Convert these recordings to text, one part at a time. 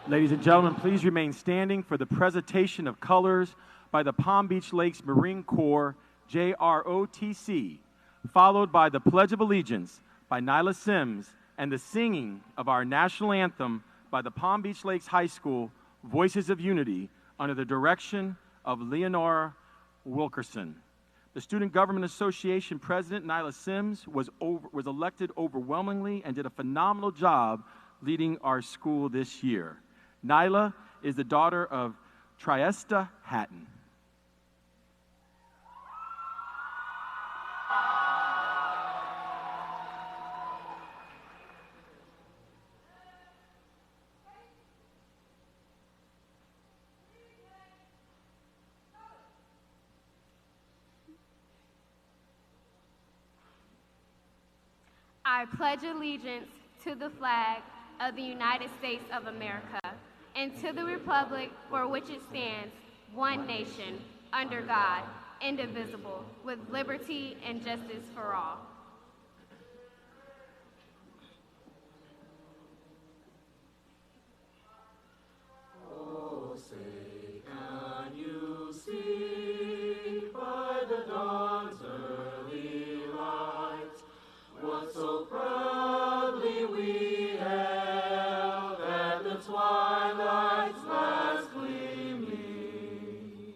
Ladies and gentlemen, please remain standing for the presentation of colors by the Palm Beach Lakes Marine Corps, JROTC, followed by the Pledge of Allegiance by Nyla Sims and the singing of our national anthem by the Palm Beach Lakes High School Voices of Unity under the direction of Leonora Wilkerson. The Student Government Association President, Nyla Sims, was elected overwhelmingly and did a phenomenal job leading our school this year. Nyla is the daughter of Triesta Hatton. I pledge allegiance to the flag of the United States of America and to the republic for which it stands, one nation, under God, indivisible, with liberty and justice for all. Oh, say, can you see by the dawn's early light what so proudly we held at the twilight's last gleaming,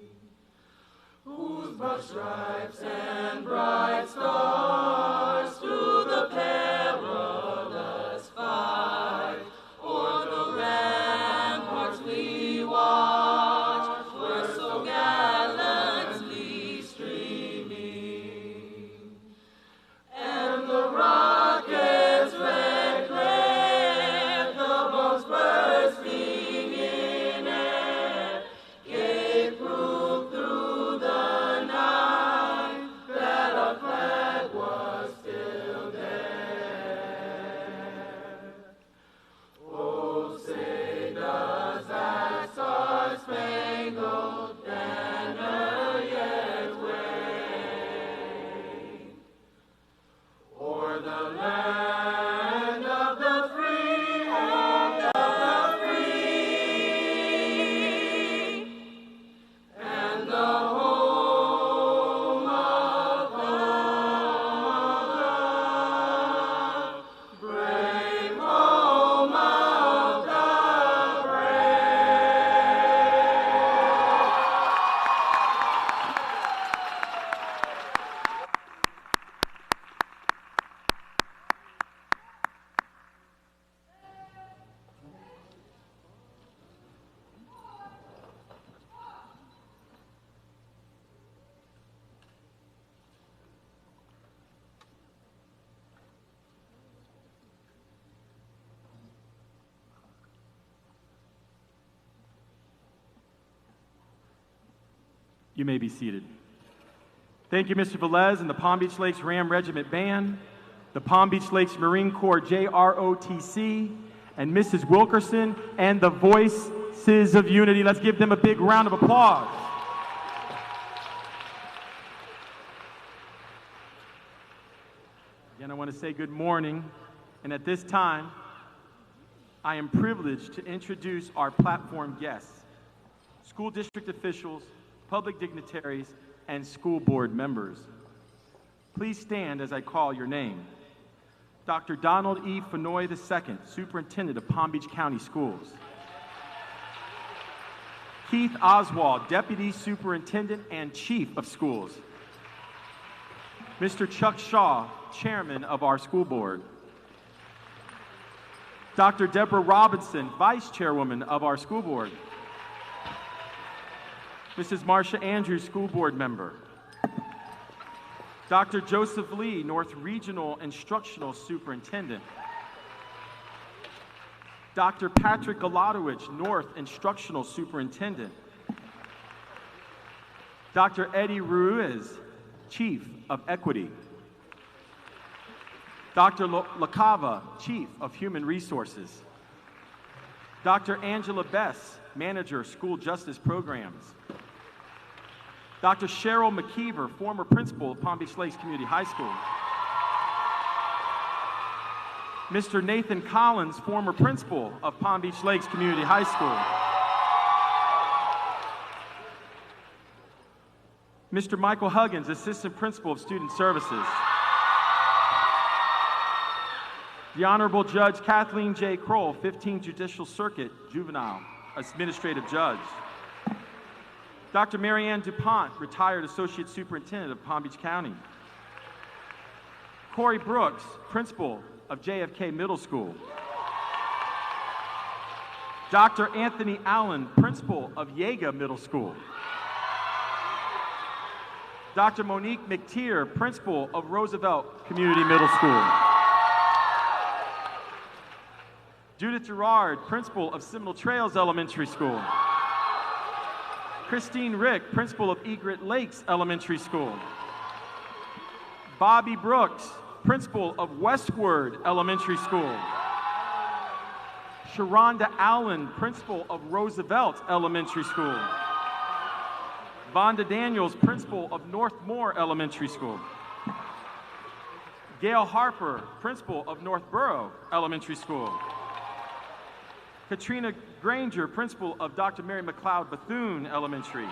whose broad stripes and bright stars through the perilous fight o'er the ramparts we watched were so gallantly streaming, and the rocket's red glare, the bombs bursting in air, gave proof through the night that our flag was still there. Oh, say, does that star-spangled banner yet wave o'er the land of the free, and the home of the brave, home of the brave. You may be seated. Thank you, Mr. Velez and the Palm Beach Lakes Ram Regiment Band, the Palm Beach Lakes Marine Corps JROTC, and Mrs. Wilkerson and the Voices of Unity. Let's give them a big round of applause. Again, I want to say good morning, and at this time, I am privileged to introduce our platform guests, school district officials, public dignitaries, and school board members. Please stand as I call your name. Dr. Donald E. Fenoy II, Superintendent of Palm Beach County Schools. Keith Oswald, Deputy Superintendent and Chief of Schools. Mr. Chuck Shaw, Chairman of our school board. Dr. Deborah Robinson, Vice Chairwoman of our school board. Mrs. Marcia Andrews, School Board Member. Dr. Joseph Lee, North Regional Instructional Superintendent. Dr. Patrick Galadowicz, North Instructional Superintendent. Dr. Eddie Ruiz, Chief of Equity. Dr. LaCava, Chief of Human Resources. Dr. Angela Bess, Manager, School Justice Programs. Dr. Cheryl McKeever, former principal of Palm Beach Lakes Community High School. Mr. Nathan Collins, former principal of Palm Beach Lakes Community High School. Mr. Michael Huggins, assistant principal of student services. The Honorable Judge Kathleen J. Kroll, 15th Judicial Circuit Juvenile Administrative Judge. Dr. Marianne DuPont, retired Associate Superintendent of Palm Beach County. Corey Brooks, principal of JFK Middle School. Dr. Anthony Allen, principal of Yeaga Middle School. Dr. Monique McTeer, principal of Roosevelt Community Middle School. Judith Gerard, principal of Seminole Trails Elementary School. Christine Rick, principal of Egret Lakes Elementary School. Bobby Brooks, principal of Westward Elementary School. Sharonda Allen, principal of Roosevelt Elementary School. Vonda Daniels, principal of Northmore Elementary School. Gail Harper, principal of Northborough Elementary School. Katrina Granger, principal of Dr. Mary McLeod Bethune Elementary.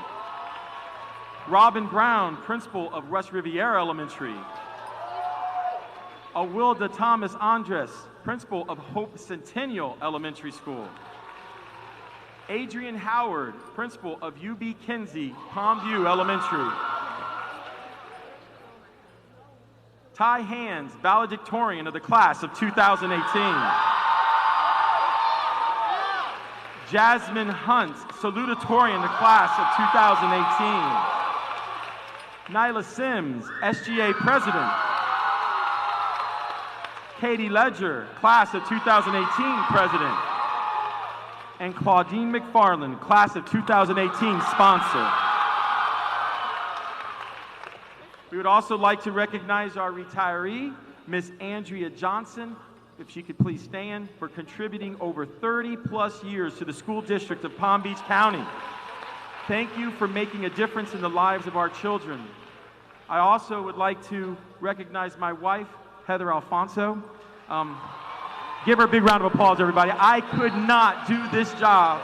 Robin Brown, principal of West Riviera Elementary. Awilda Thomas Andres, principal of Hope Centennial Elementary School. Adrian Howard, principal of UB Kinsey Palmview Elementary. Ty Hands, valedictorian of the class of 2018. Jasmine Hunt, salutatorian in the class of 2018. Nyla Sims, SGA president. Katie Ledger, class of 2018 president. And Claudine McFarland, class of 2018 sponsor. We would also like to recognize our retiree, Miss Andrea Johnson, if she could please stand, for contributing over 30+ years to the school district of Palm Beach County. Thank you for making a difference in the lives of our children. I also would like to recognize my wife, Heather Alfonso. Give her a big round of applause, everybody. I could not do this job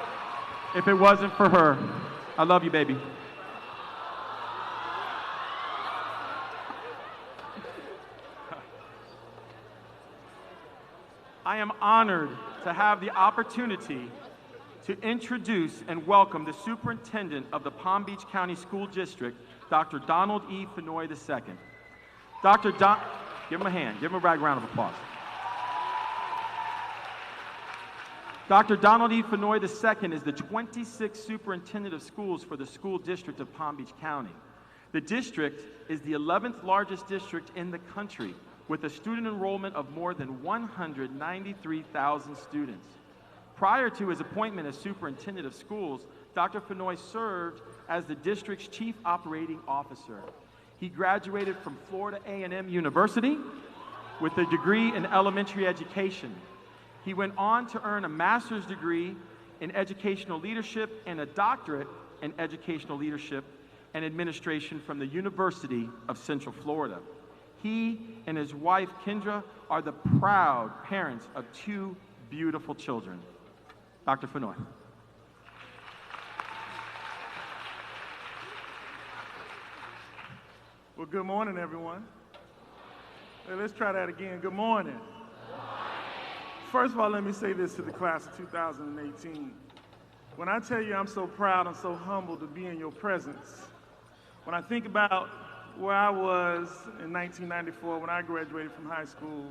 if it wasn't for her. I love you, baby. I am honored to have the opportunity to introduce and welcome the Superintendent of the Palm Beach County School District, Dr. Donald E. Fenoy II. Give him a hand, give him a big round of applause. Dr. Donald E. Fenoy II is the 26th Superintendent of Schools for the School District of Palm Beach County. The district is the 11th largest district in the country, with a student enrollment of more than 193,000 students. Prior to his appointment as Superintendent of Schools, Dr. Fenoy served as the district's Chief Operating Officer. He graduated from Florida A&M University with a degree in elementary education. He went on to earn a master's degree in educational leadership and a doctorate in educational leadership and administration from the University of Central Florida. He and his wife, Kendra, are the proud parents of 2 beautiful children. Dr. Fenoy. Well, good morning, everyone. Hey, let's try that again. Good morning. First of all, let me say this to the class of 2018. When I tell you I'm so proud and so humbled to be in your presence, when I think about where I was in 1994 when I graduated from high school,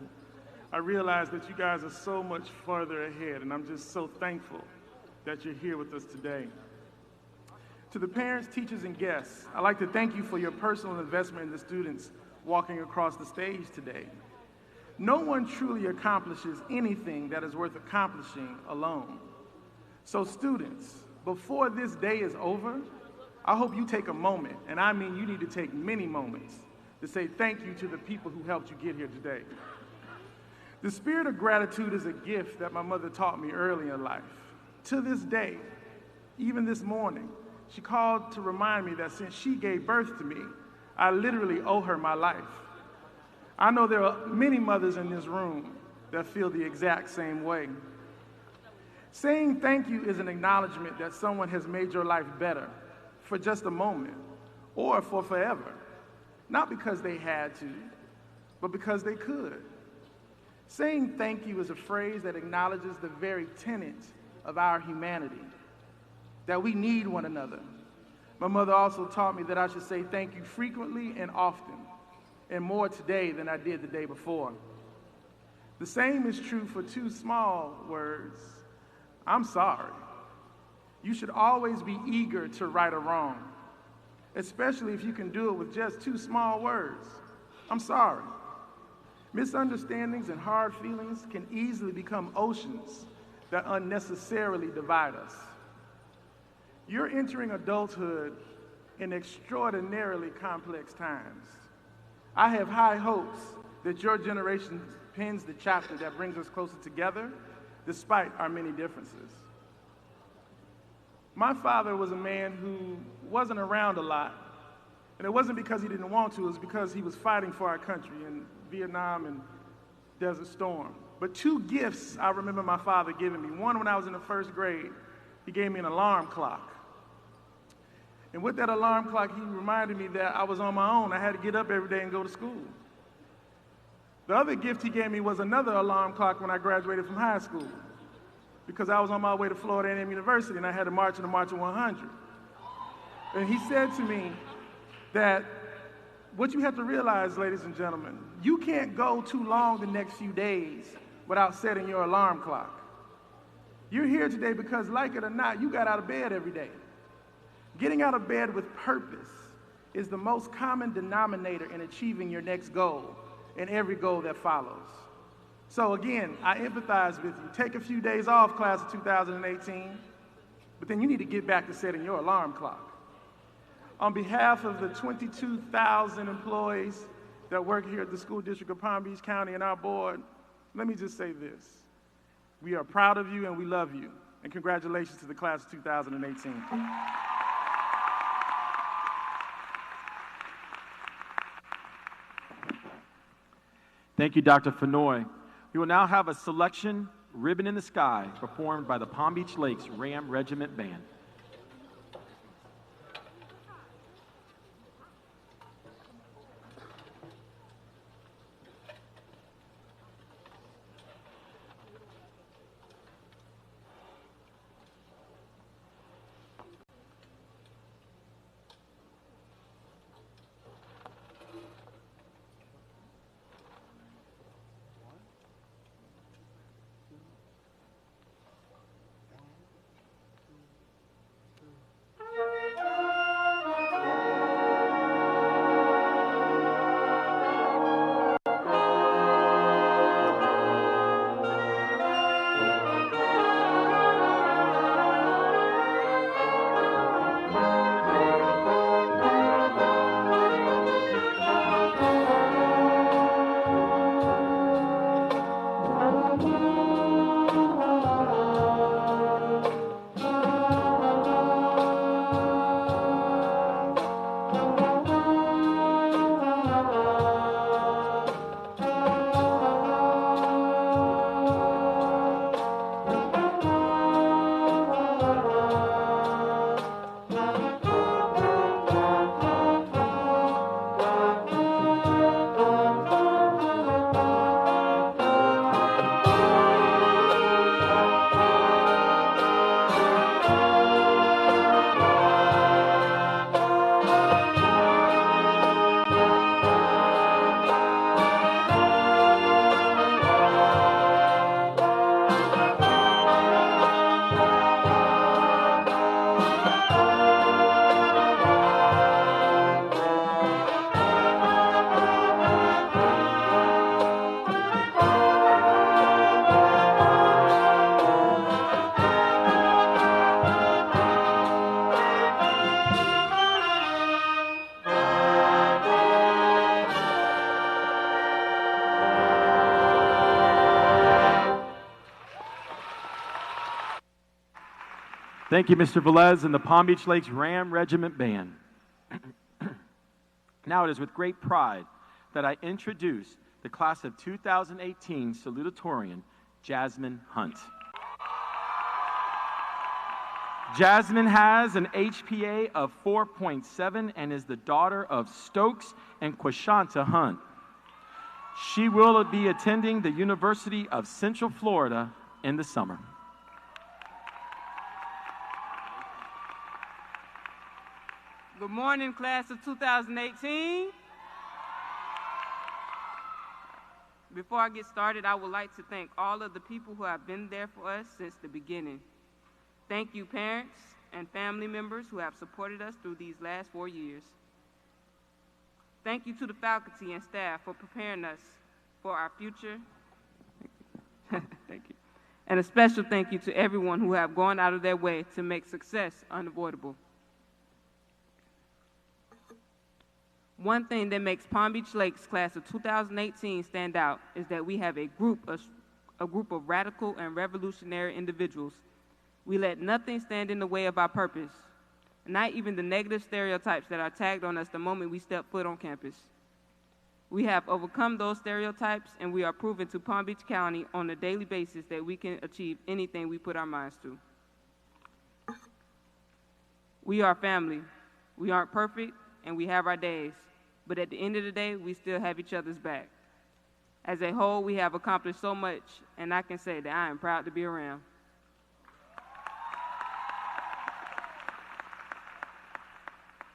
I realized that you guys are so much further ahead, and I'm just so thankful that you're here with us today. To the parents, teachers, and guests, I'd like to thank you for your personal investment in the students walking across the stage today. No one truly accomplishes anything that is worth accomplishing alone. So students, before this day is over, I hope you take a moment, and I mean you need to take many moments, to say thank you to the people who helped you get here today. The spirit of gratitude is a gift that my mother taught me early in life. To this day, even this morning, she called to remind me that since she gave birth to me, I literally owe her my life. I know there are many mothers in this room that feel the exact same way. Saying thank you is an acknowledgement that someone has made your life better for just a moment or for forever, not because they had to, but because they could. Saying thank you is a phrase that acknowledges the very tenet of our humanity, that we need one another. My mother also taught me that I should say thank you frequently and often, and more today than I did the day before. The same is true for two small words. I'm sorry. You should always be eager to right a wrong, especially if you can do it with just two small words. I'm sorry. Misunderstandings and hard feelings can easily become oceans that unnecessarily divide us. You're entering adulthood in extraordinarily complex times. I have high hopes that your generation pens the chapter that brings us closer together, despite our many differences. My father was a man who wasn't around a lot, and it wasn't because he didn't want to, it was because he was fighting for our country in Vietnam and Desert Storm. But two gifts I remember my father giving me. One, when I was in the first grade, he gave me an alarm clock. And with that alarm clock, he reminded me that I was on my own. I had to get up every day and go to school. The other gift he gave me was another alarm clock when I graduated from high school, because I was on my way to Florida A&M University and I had to march in the March of 100. And he said to me that what you have to realize, ladies and gentlemen, you can't go too long the next few days without setting your alarm clock. You're here today because, like it or not, you got out of bed every day. Getting out of bed with purpose is the most common denominator in achieving your next goal and every goal that follows. So again, I empathize with you. Take a few days off, class of 2018, but then you need to get back to setting your alarm clock. On behalf of the 22,000 employees that work here at the School District of Palm Beach County and our board, let me just say this. We are proud of you and we love you. And congratulations to the class of 2018. Thank you, Dr. Fenoy. We will now have a selection, Ribbon in the Sky, performed by the Palm Beach Lakes Ram Regiment Band. Thank you, Mr. Velez and the Palm Beach Lakes Ram Regiment Band. Now it is with great pride that I introduce the class of 2018 salutatorian, Jasmine Hunt. Jasmine has an HPA of 4.7 and is the daughter of Stokes and Quashanta Hunt. She will be attending the University of Central Florida in the summer. Good morning, class of 2018. Before I get started, I would like to thank all of the people who have been there for us since the beginning. Thank you, parents and family members who have supported us through these last 4 years. Thank you to the faculty and staff for preparing us for our future. Thank you. And a special thank you to everyone who have gone out of their way to make success unavoidable. One thing that makes Palm Beach Lakes class of 2018 stand out is that we have a group of radical and revolutionary individuals. We let nothing stand in the way of our purpose, not even the negative stereotypes that are tagged on us the moment we step foot on campus. We have overcome those stereotypes, and we are proving to Palm Beach County on a daily basis that we can achieve anything we put our minds to. We are family. We aren't perfect, and we have our days, but at the end of the day, we still have each other's back. As a whole, we have accomplished so much, and I can say that I am proud to be around.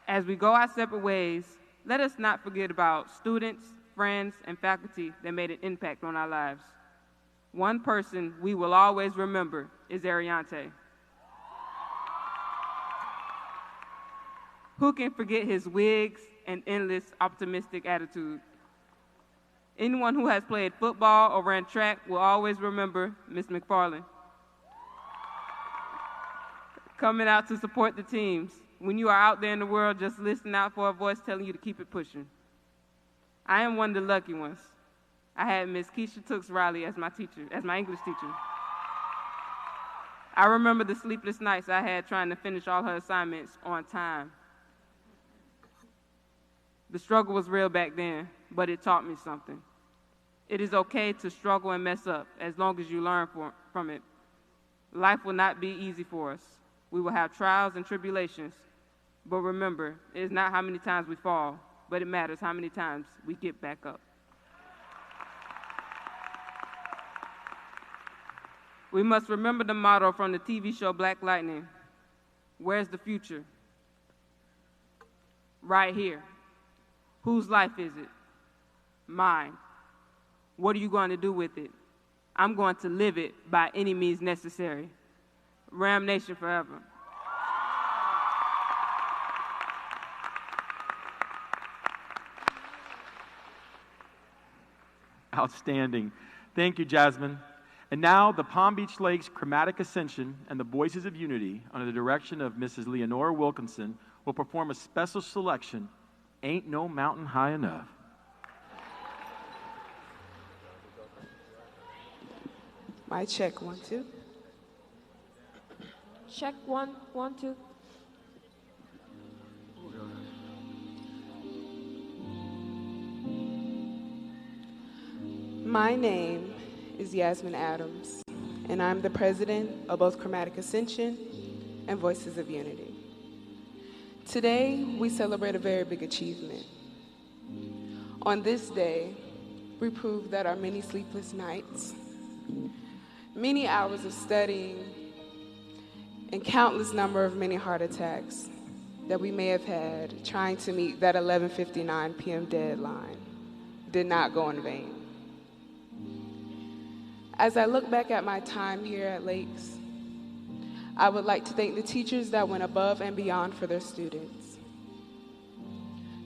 As we go our separate ways, let us not forget about students, friends, and faculty that made an impact on our lives. One person we will always remember is Ariante. Who can forget his wigs and endless optimistic attitude? Anyone who has played football or ran track will always remember Ms. McFarland. Coming out to support the teams. When you are out there in the world, just listening out for a voice telling you to keep it pushing. I am one of the lucky ones. I had Ms. Keisha Tooks Riley as my teacher, as my English teacher. I remember the sleepless nights I had trying to finish all her assignments on time. The struggle was real back then, but it taught me something. It is okay to struggle and mess up as long as you learn from it. Life will not be easy for us. We will have trials and tribulations. But remember, it is not how many times we fall, but it matters how many times we get back up. We must remember the motto from the TV show Black Lightning. Where's the future? Right here. Whose life is it? Mine. What are you going to do with it? I'm going to live it by any means necessary. Ram Nation forever. Outstanding. Thank you, Jasmine. And now the Palm Beach Lakes Chromatic Ascension and the Voices of Unity, under the direction of Mrs. Leonora Wilkinson, will perform a special selection, Ain't No Mountain High Enough. My check, 1, 2. Check 1, 1, 2. My name is Yasmin Adams, and I'm the president of both Chromatic Ascension and Voices of Unity. Today, we celebrate a very big achievement. On this day, we prove that our many sleepless nights, many hours of studying, and countless number of many heart attacks that we may have had trying to meet that 11:59 p.m. deadline did not go in vain. As I look back at my time here at Lakes, I would like to thank the teachers that went above and beyond for their students,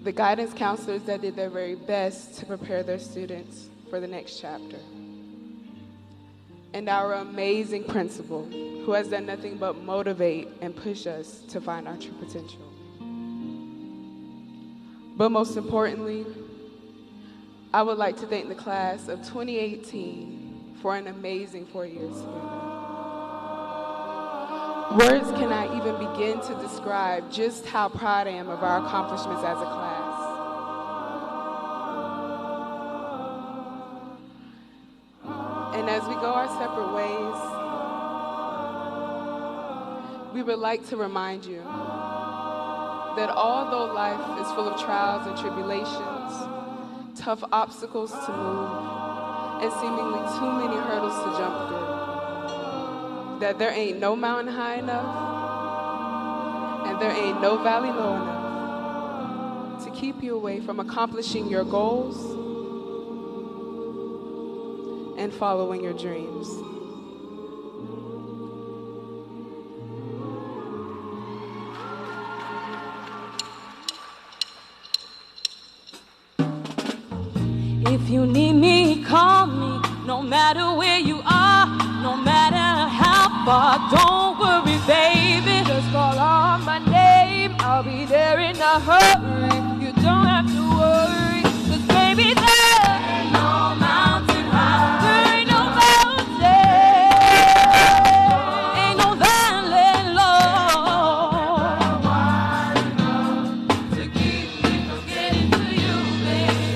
the guidance counselors that did their very best to prepare their students for the next chapter, and our amazing principal, who has done nothing but motivate and push us to find our true potential. But most importantly, I would like to thank the class of 2018 for an amazing 4 years together. Words cannot even begin to describe just how proud I am of our accomplishments as a class. our separate ways, we would like to remind you that although life is full of trials and tribulations, tough obstacles to move, and seemingly too many hurdles to jump through, that there ain't no mountain high enough, and there ain't no valley low enough to keep you away from accomplishing your goals and following your dreams. If you need me, call me, no matter where you are, no matter how far. Don't worry, baby, just call on my name. I'll be there in a hurry. You don't have to worry, 'cause baby, there ain't no mountain high. There ain't no mountain, ain't no valley low to keep me from getting to you, baby.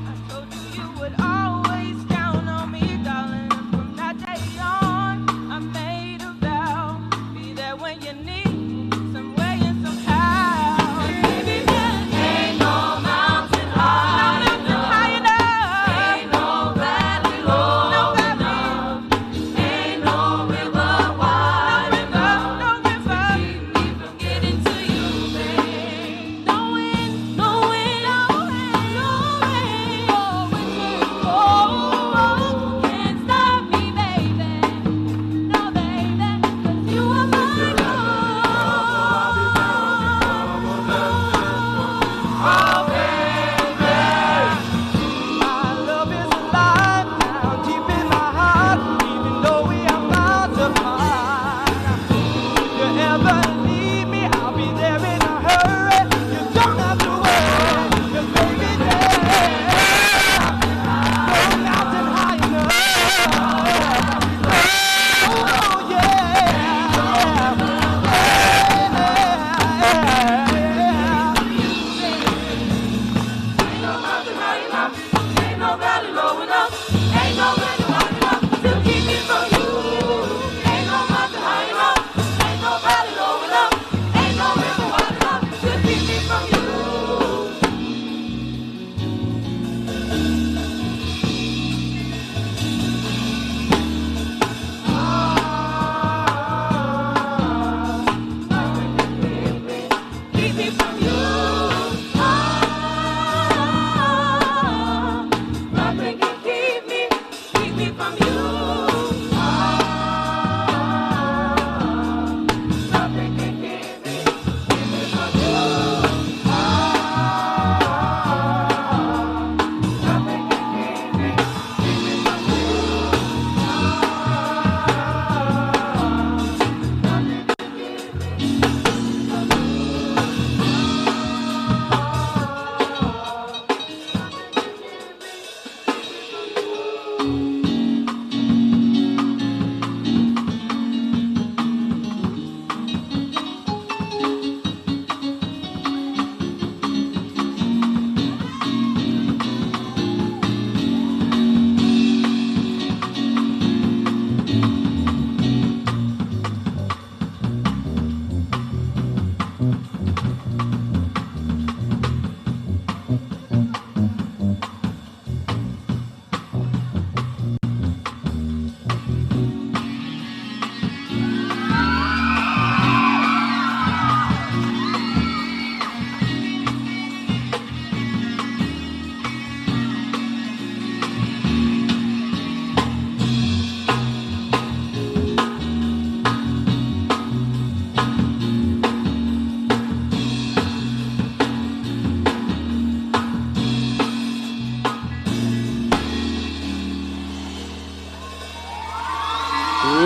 I told you you would always count on me, darling. From that day on, I made a vow, be there when you need me, some way and somehow. Baby, there ain't no mountain high enough, ain't no valley low enough, ain't no river wide enough, no river to keep me from getting to you, babe. No wind, no wind, no rain, no rain, or winter cold can't stop me, baby. No, baby, 'cause you are my my love is alive now, deep in my heart, even though we are miles apart. If you ever need me, I'll be there in a hurry. You don't have to worry, 'cause baby, there's no mountain high enough. Oh, yeah. Ain't no mountain high enough, ain't no valley low enough, ain't no river wide enough to keep me from you. Ain't no mountain high enough, ain't no valley low enough, ain't no river wide enough to keep me from you. Keep me from you. Nothing can keep me from you. Nothing can keep me from you. Nothing can keep me from you.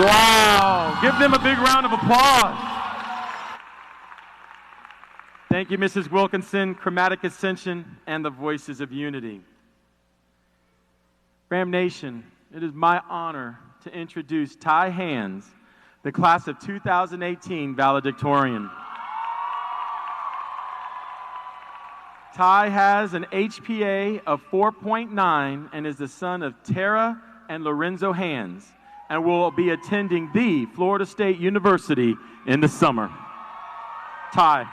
Wow. Give them a big round of applause. Thank you, Mrs. Wilkinson, Chromatic Ascension, and the Voices of Unity. Ram Nation, it is my honor to introduce Ty Hands, the class of 2018 valedictorian. Ty has an HPA of 4.9 and is the son of Tara and Lorenzo Hands and will be attending the Florida State University in the summer. Ty.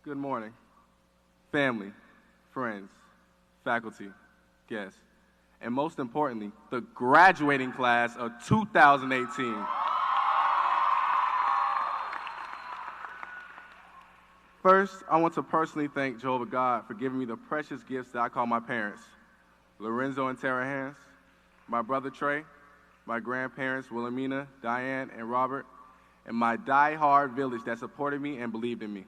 Good morning, family, friends, faculty, guests, and most importantly, the graduating class of 2018. First, I want to personally thank Jehovah God for giving me the precious gifts that I call my parents, Lorenzo and Tara Hands, my brother Trey, my grandparents Wilhelmina, Diane, and Robert, and my die-hard village that supported me and believed in me.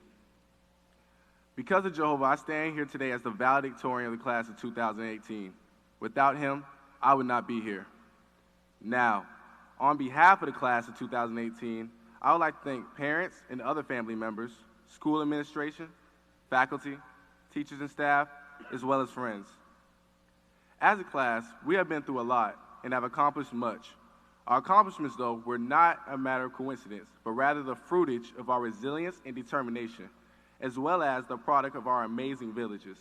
Because of Jehovah, I stand here today as the valedictorian of the class of 2018. Without him, I would not be here. Now, on behalf of the class of 2018, I would like to thank parents and other family members, school administration, faculty, teachers and staff, as well as friends. As a class, we have been through a lot and have accomplished much. Our accomplishments, though, were not a matter of coincidence, but rather the fruitage of our resilience and determination, as well as the product of our amazing villages.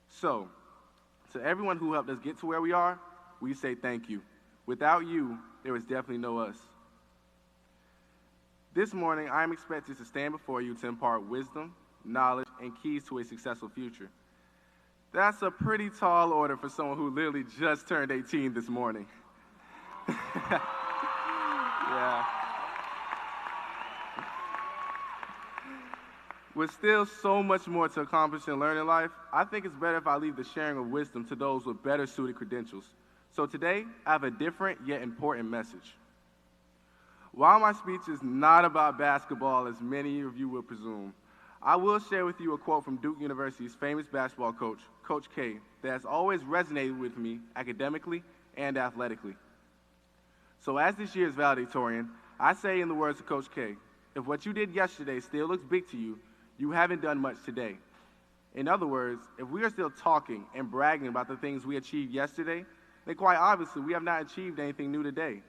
So, to everyone who helped us get to where we are, we say thank you. Without you, there is definitely no us. This morning, I am expected to stand before you to impart wisdom, knowledge, and keys to a successful future. That's a pretty tall order for someone who literally just turned 18 this morning. Yeah. With still so much more to accomplish and learn in life, I think it's better if I leave the sharing of wisdom to those with better suited credentials. So today, I have a different yet important message. While my speech is not about basketball, as many of you will presume, I will share with you a quote from Duke University's famous basketball coach, Coach K, that has always resonated with me academically and athletically. So as this year's valedictorian, I say in the words of Coach K, if what you did yesterday still looks big to you, you haven't done much today. In other words, if we are still talking and bragging about the things we achieved yesterday, then quite obviously we have not achieved anything new today.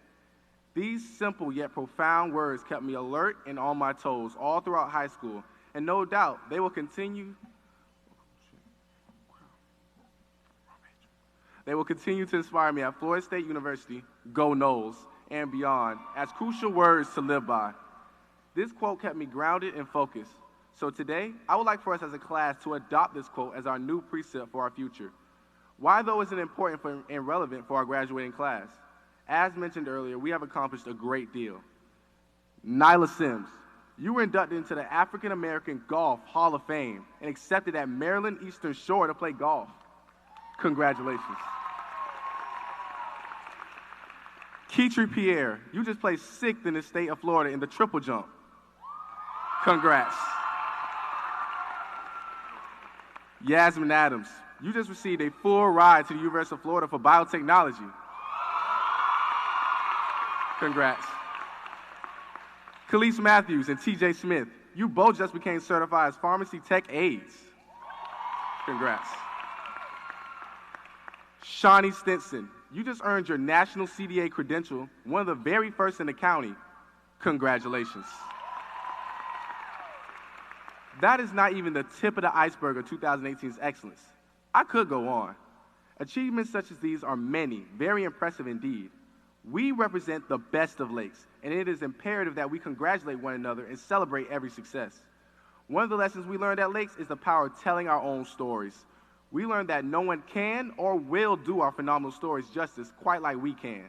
These simple yet profound words kept me alert and on my toes all throughout high school, and no doubt they will continue to inspire me at Florida State University, Go Noles, and beyond as crucial words to live by. This quote kept me grounded and focused. So today, I would like for us as a class to adopt this quote as our new precept for our future. Why, though, is it important and relevant for our graduating class? As mentioned earlier, we have accomplished a great deal. Nyla Sims, you were inducted into the African American Golf Hall of Fame and accepted at Maryland Eastern Shore to play golf. Congratulations. Keetri Pierre, you just placed 6th in the state of Florida in the triple jump. Congrats. Yasmin Adams, you just received a full ride to the University of Florida for biotechnology. Congrats. Khalees Matthews and TJ Smith, you both just became certified as pharmacy tech aides. Congrats. Shawnee Stinson, you just earned your national CDA credential, one of the very first in the county. Congratulations. That is not even the tip of the iceberg of 2018's excellence. I could go on. Achievements such as these are many, very impressive indeed. We represent the best of Lakes, and it is imperative that we congratulate one another and celebrate every success. One of the lessons we learned at Lakes is the power of telling our own stories. We learned that no one can or will do our phenomenal stories justice quite like we can.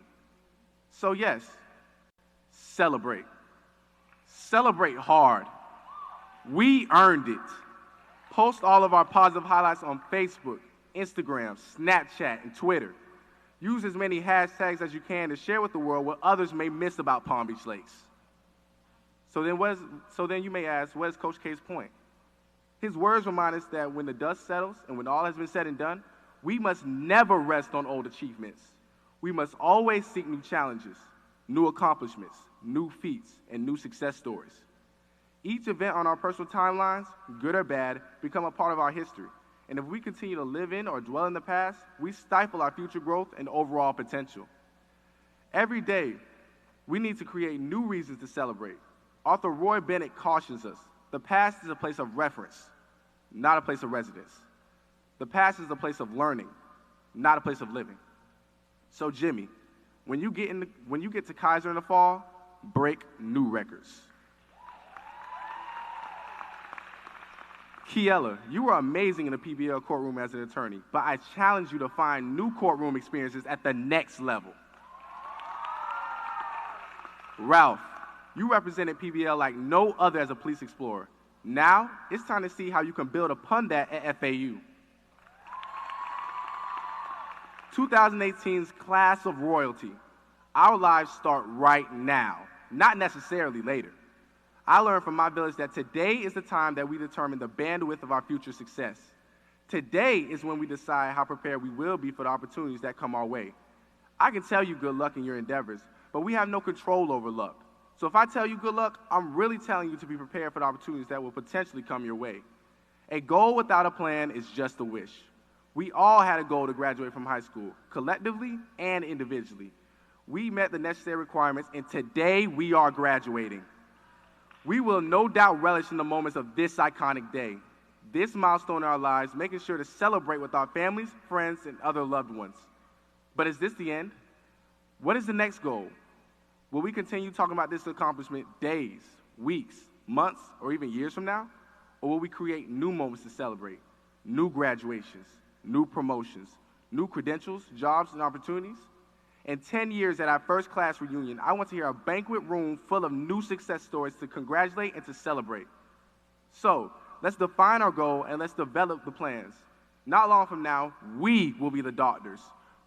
So yes, celebrate. Celebrate hard. We earned it. Post all of our positive highlights on Facebook, Instagram, Snapchat, and Twitter. Use as many hashtags as you can to share with the world what others may miss about Palm Beach Lakes. So then you may ask, what is Coach K's point? His words remind us that when the dust settles and when all has been said and done, we must never rest on old achievements. We must always seek new challenges, new accomplishments, new feats, and new success stories. Each event on our personal timelines, good or bad, become a part of our history. And if we continue to live in or dwell in the past, we stifle our future growth and overall potential. Every day, we need to create new reasons to celebrate. Author Roy Bennett cautions us, the past is a place of reference, not a place of residence. The past is a place of learning, not a place of living. So Jimmy, when you get to Kaiser in the fall, break new records. Kiela, you were amazing in the PBL courtroom as an attorney, but I challenge you to find new courtroom experiences at the next level. Ralph, you represented PBL like no other as a police explorer. Now, it's time to see how you can build upon that at FAU. 2018's Class of Royalty. Our lives start right now, not necessarily later. I learned from my village that today is the time that we determine the bandwidth of our future success. Today is when we decide how prepared we will be for the opportunities that come our way. I can tell you good luck in your endeavors, but we have no control over luck. So if I tell you good luck, I'm really telling you to be prepared for the opportunities that will potentially come your way. A goal without a plan is just a wish. We all had a goal to graduate from high school, collectively and individually. We met the necessary requirements, and today we are graduating. We will no doubt relish in the moments of this iconic day, this milestone in our lives, making sure to celebrate with our families, friends, and other loved ones. But is this the end? What is the next goal? Will we continue talking about this accomplishment days, weeks, months, or even years from now? Or will we create new moments to celebrate, new graduations, new promotions, new credentials, jobs, and opportunities? In 10 years at our first class reunion, I want to hear a banquet room full of new success stories to congratulate and to celebrate. So, let's define our goal and let's develop the plans. Not long from now, we will be the doctors.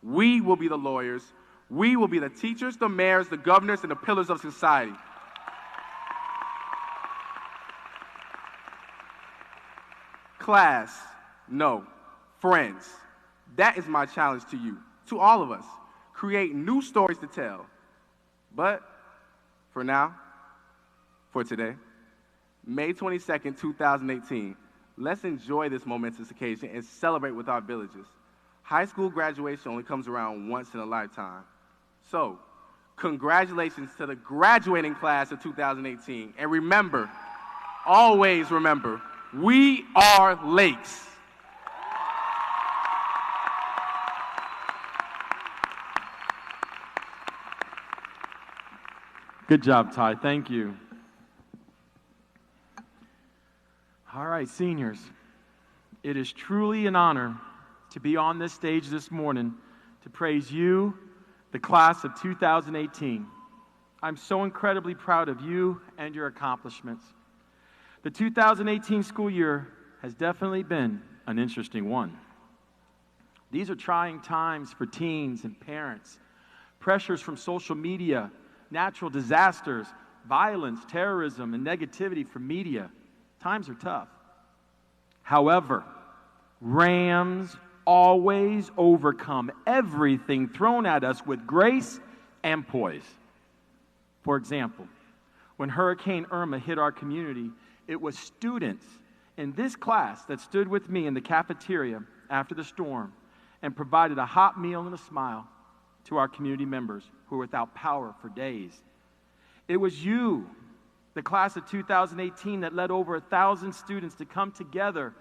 We will be the lawyers. We will be the teachers, the mayors, the governors, and the pillars of society. Class, no. Friends, that is my challenge to you, to all of us. Create new stories to tell. But for now, for today, May 22nd, 2018, let's enjoy this momentous occasion and celebrate with our villages. High school graduation only comes around once in a lifetime. So, congratulations to the graduating class of 2018. And remember, always remember, we are Lakes. Good job, Ty. Thank you. All right, seniors, it is truly an honor to be on this stage this morning to praise you, the class of 2018. I'm so incredibly proud of you and your accomplishments. The 2018 school year has definitely been an interesting one. These are trying times for teens and parents. Pressures from social media, natural disasters, violence, terrorism, and negativity from media. Times are tough. However, Rams always overcome everything thrown at us with grace and poise. For example, when Hurricane Irma hit our community, it was students in this class that stood with me in the cafeteria after the storm and provided a hot meal and a smile to our community members who were without power for days. It was you, the class of 2018, that led over 1,000 students to come together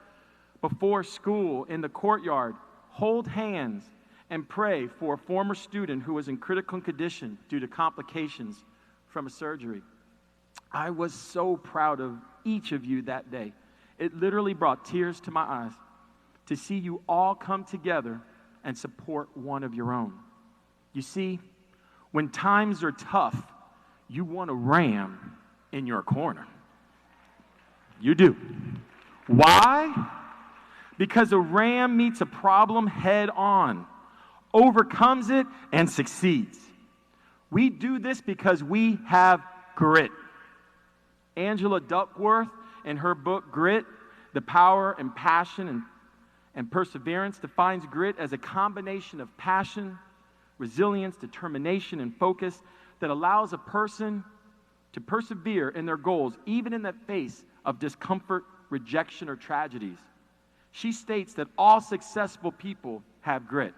before school in the courtyard, hold hands, and pray for a former student who was in critical condition due to complications from a surgery. I was so proud of each of you that day. It literally brought tears to my eyes to see you all come together and support one of your own. You see, when times are tough, you want a ram in your corner. You do. Why? Because a ram meets a problem head on, overcomes it, and succeeds. We do this because we have grit. Angela Duckworth, in her book, Grit, The Power and Passion and Perseverance, defines grit as a combination of passion, resilience, determination, and focus that allows a person to persevere in their goals, even in the face of discomfort, rejection, or tragedies. She states that all successful people have grit.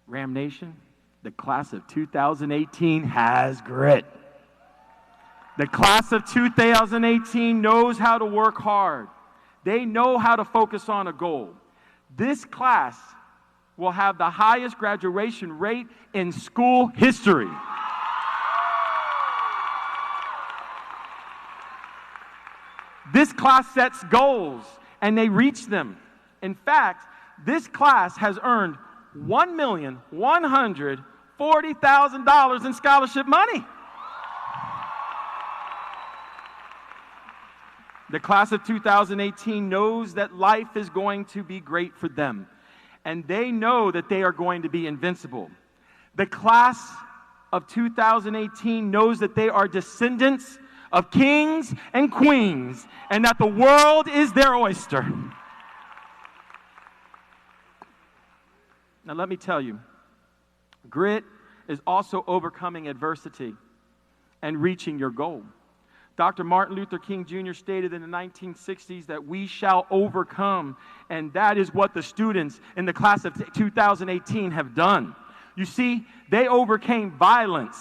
Ram Nation, the class of 2018 has grit. The class of 2018 knows how to work hard. They know how to focus on a goal. This class will have the highest graduation rate in school history. This class sets goals, and they reach them. In fact, this class has earned $1,140,000 in scholarship money. The class of 2018 knows that life is going to be great for them, and they know that they are going to be invincible. The class of 2018 knows that they are descendants of kings and queens, and that the world is their oyster. Now let me tell you, grit is also overcoming adversity and reaching your goal. Dr. Martin Luther King Jr. stated in the 1960s that we shall overcome, and that is what the students in the class of 2018 have done. You see, they overcame violence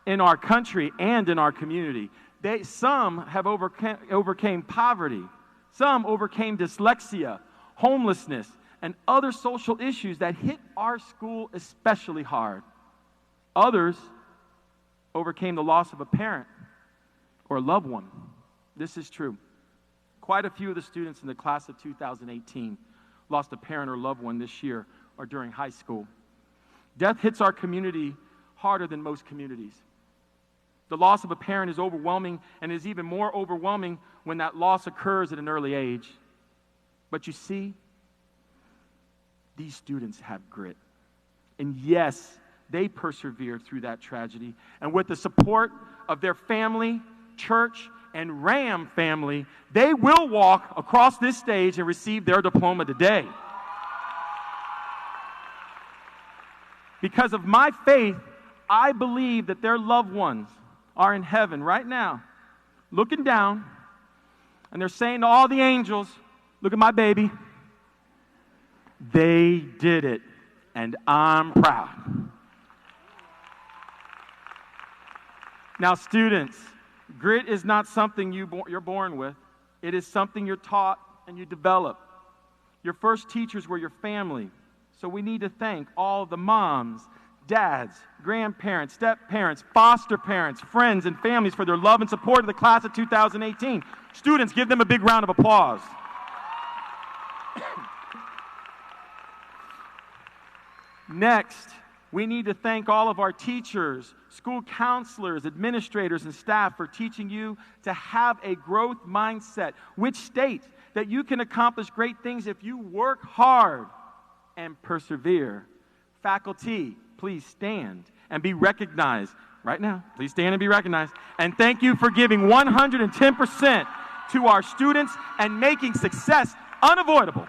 in our country and in our community. Some have overcame poverty. Some overcame dyslexia, homelessness, and other social issues that hit our school especially hard. Others overcame the loss of a parent or a loved one. This is true. Quite a few of the students in the class of 2018 lost a parent or loved one this year or during high school. Death hits our community harder than most communities. The loss of a parent is overwhelming, and is even more overwhelming when that loss occurs at an early age. But you see, these students have grit. And yes, they persevered through that tragedy. And with the support of their family, church, and Ram family, they will walk across this stage and receive their diploma today. Because of my faith, I believe that their loved ones are in heaven right now, looking down, and they're saying to all the angels, look at my baby. They did it, and I'm proud. Now, students, grit is not something you're born with. It is something you're taught and you develop. Your first teachers were your family, so we need to thank all the moms, dads, grandparents, step-parents, foster parents, friends, and families for their love and support of the class of 2018. Students, give them a big round of applause. Next, we need to thank all of our teachers, school counselors, administrators, and staff for teaching you to have a growth mindset, which states that you can accomplish great things if you work hard and persevere. Faculty, please stand and be recognized right now. Please stand and be recognized. And thank you for giving 110% to our students and making success unavoidable.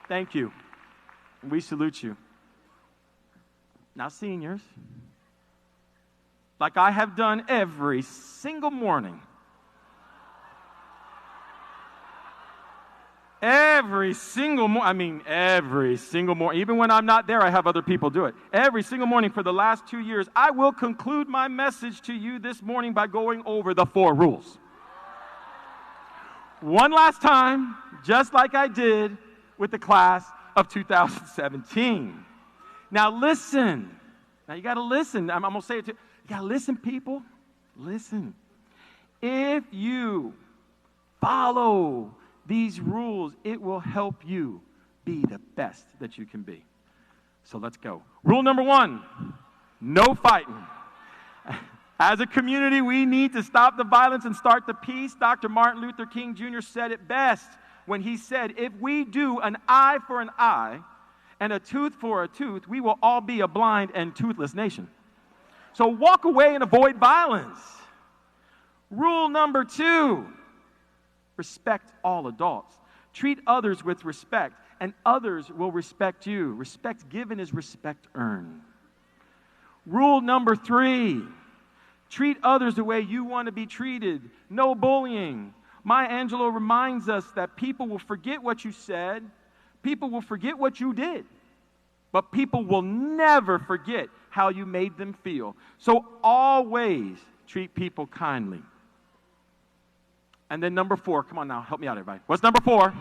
Thank you. We salute you. Now, seniors, like I have done every single morning, every single morning, even when I'm not there, I have other people do it. Every single morning for the last 2 years, I will conclude my message to you this morning by going over the 4 rules. One last time, just like I did with the class of 2017. Now listen. Now you got to listen. I'm going to say it to you. You got to listen, people. Listen. If you follow these rules, it will help you be the best that you can be. So let's go. Rule number 1, no fighting. As a community, we need to stop the violence and start the peace. Dr. Martin Luther King Jr. said it best when he said, if we do an eye for an eye and a tooth for a tooth, we will all be a blind and toothless nation. So walk away and avoid violence. Rule number 2, respect all adults. Treat others with respect, and others will respect you. Respect given is respect earned. Rule number 3, treat others the way you want to be treated. No bullying. Maya Angelou reminds us that people will forget what you said, people will forget what you did, but people will never forget how you made them feel. So always treat people kindly. And then number 4, come on now, help me out, everybody. What's number 4?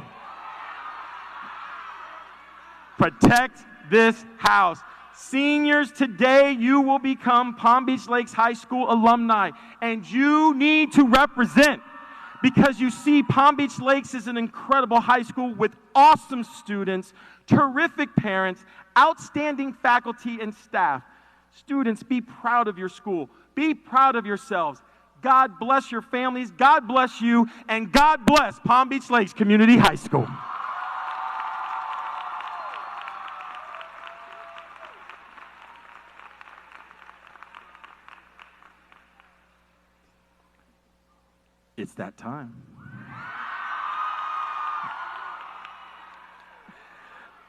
Protect this house. Seniors, today you will become Palm Beach Lakes High School alumni, and you need to represent, because you see, Palm Beach Lakes is an incredible high school with awesome students, terrific parents, outstanding faculty and staff. Students, be proud of your school. Be proud of yourselves. God bless your families. God bless you. And God bless Palm Beach Lakes Community High School. It's that time.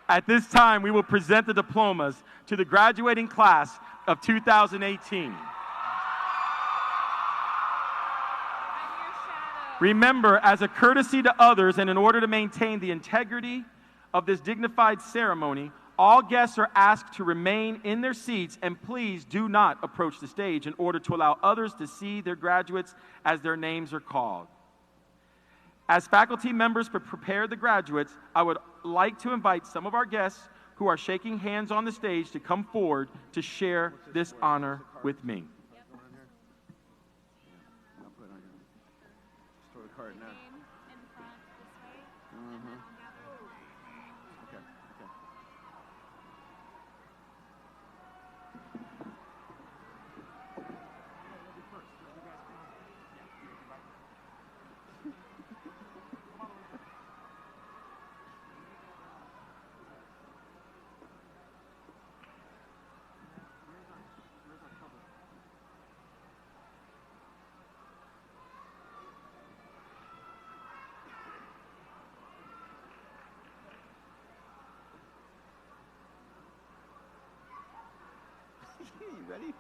At this time, we will present the diplomas to the graduating class of 2018. Remember, as a courtesy to others and in order to maintain the integrity of this dignified ceremony, all guests are asked to remain in their seats, and please do not approach the stage in order to allow others to see their graduates as their names are called. As faculty members prepare the graduates, I would like to invite some of our guests who are shaking hands on the stage to come forward to share this honor with me. You ready?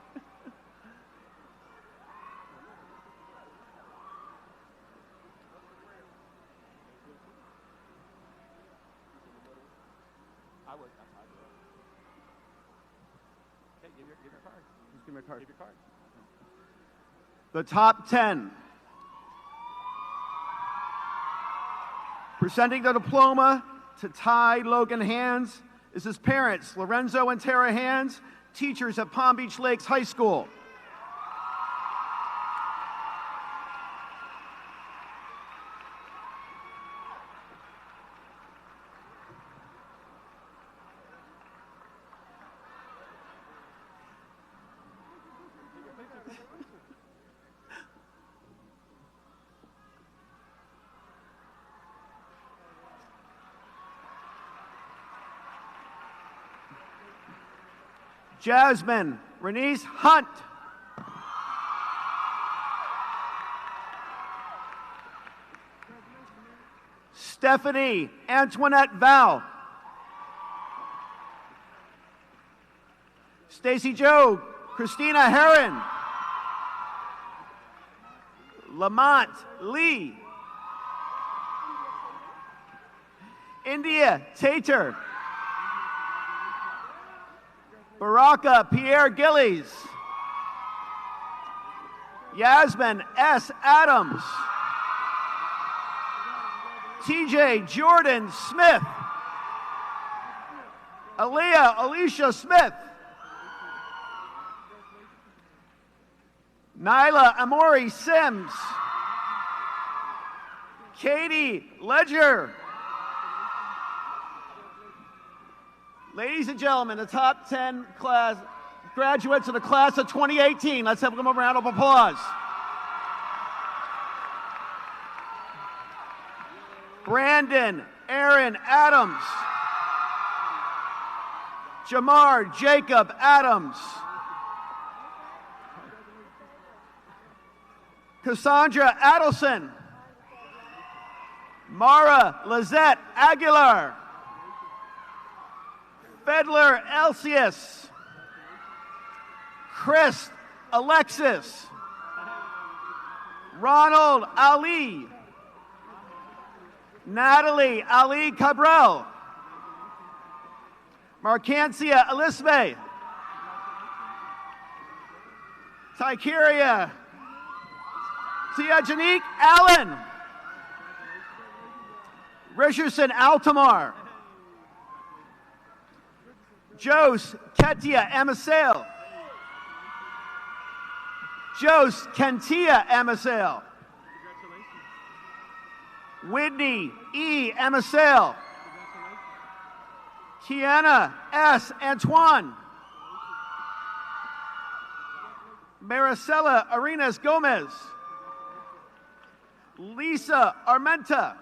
I would. Okay, give your card. Just give me a card. Give your card. The top 10. Presenting the diploma to Ty Logan Hands is his parents, Lorenzo and Tara Hands, teachers at Palm Beach Lakes High School. Jasmine Renice Hunt. Stephanie Antoinette Val. Stacy Jo Christina Herron. Lamont Lee. India Tater. Baraka Pierre Gillies. Yasmin S. Adams. TJ Jordan Smith. Aaliyah Alicia Smith. Nyla Amori Sims. Katie Ledger. Ladies and gentlemen, the top 10 graduates of the class of 2018. Let's have them a round of applause. Brandon Aaron Adams. Jamar Jacob Adams. Cassandra Adelson. Mara Lizette Aguilar. Fedler Elsius. Chris Alexis. Ronald Ali. Natalie Ali Cabral. Marcancia Elisme. Tykeria Janique Allen. Richardson Altamar. Jose Ketia Amasale. Jose Kentia Amasale. Whitney E. Amasale. Kiana S. Antoine. Maricela Arenas Gomez. Lisa Armenta.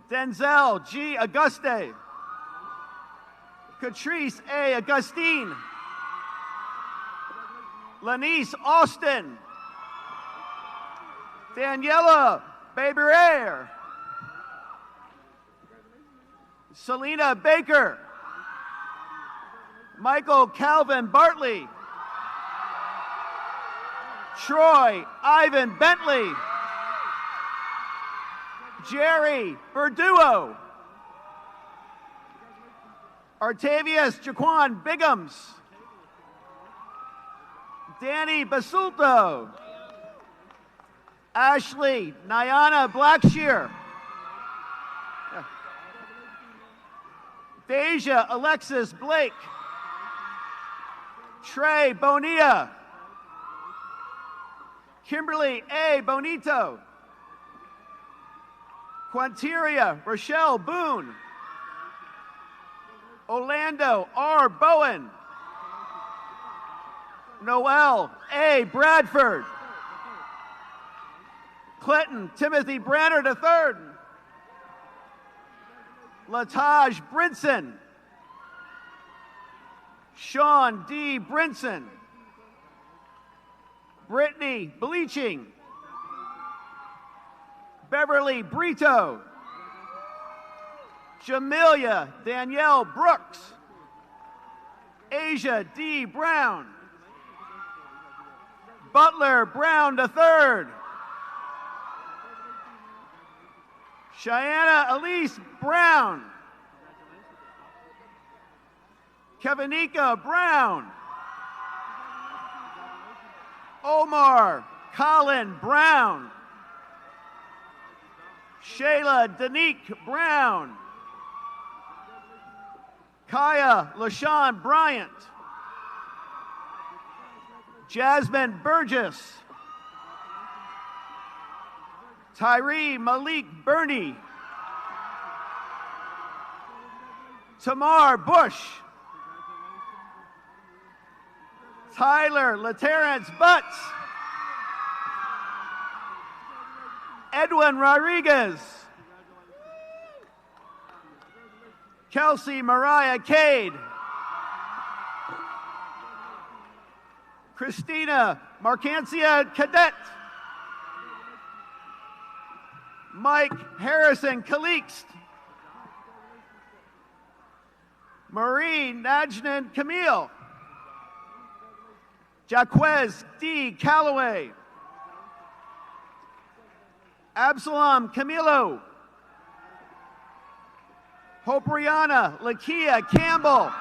Denzel G. Auguste. Catrice A. Augustine. Lanice Austin. Daniela Baber. Selena Baker. Michael Calvin Bartley. Troy Ivan Bentley. Jerry Verduo. Artavius Jaquan Biggums. Danny Basulto. Ashley Nyana Blackshear. Deja Alexis Blake. Trey Bonilla. Kimberly A. Bonito. Quanteria Rochelle Boone. Orlando R. Bowen. Noel A. Bradford. Clinton Timothy Branner III. Lataj Brinson. Sean D. Brinson. Brittany Bleaching. Beverly Brito. Jamelia Danielle Brooks. Asia D. Brown. Butler Brown III. Cheyenne Elise Brown. Kevinika Brown. Omar Colin Brown. Shayla Danique Brown. Kaya LaShawn Bryant. Jasmine Burgess. Tyree Malik Burney. Tamar Bush. Tyler LaTerrence Butts. Edwin Rodriguez. Kelsey Mariah Cade. Christina Marcancia Cadet. Mike Harrison Calixte. Marie Najnan Camille. Jaquez D. Calloway. Absalom Camilo. Hopriana Lakia Campbell.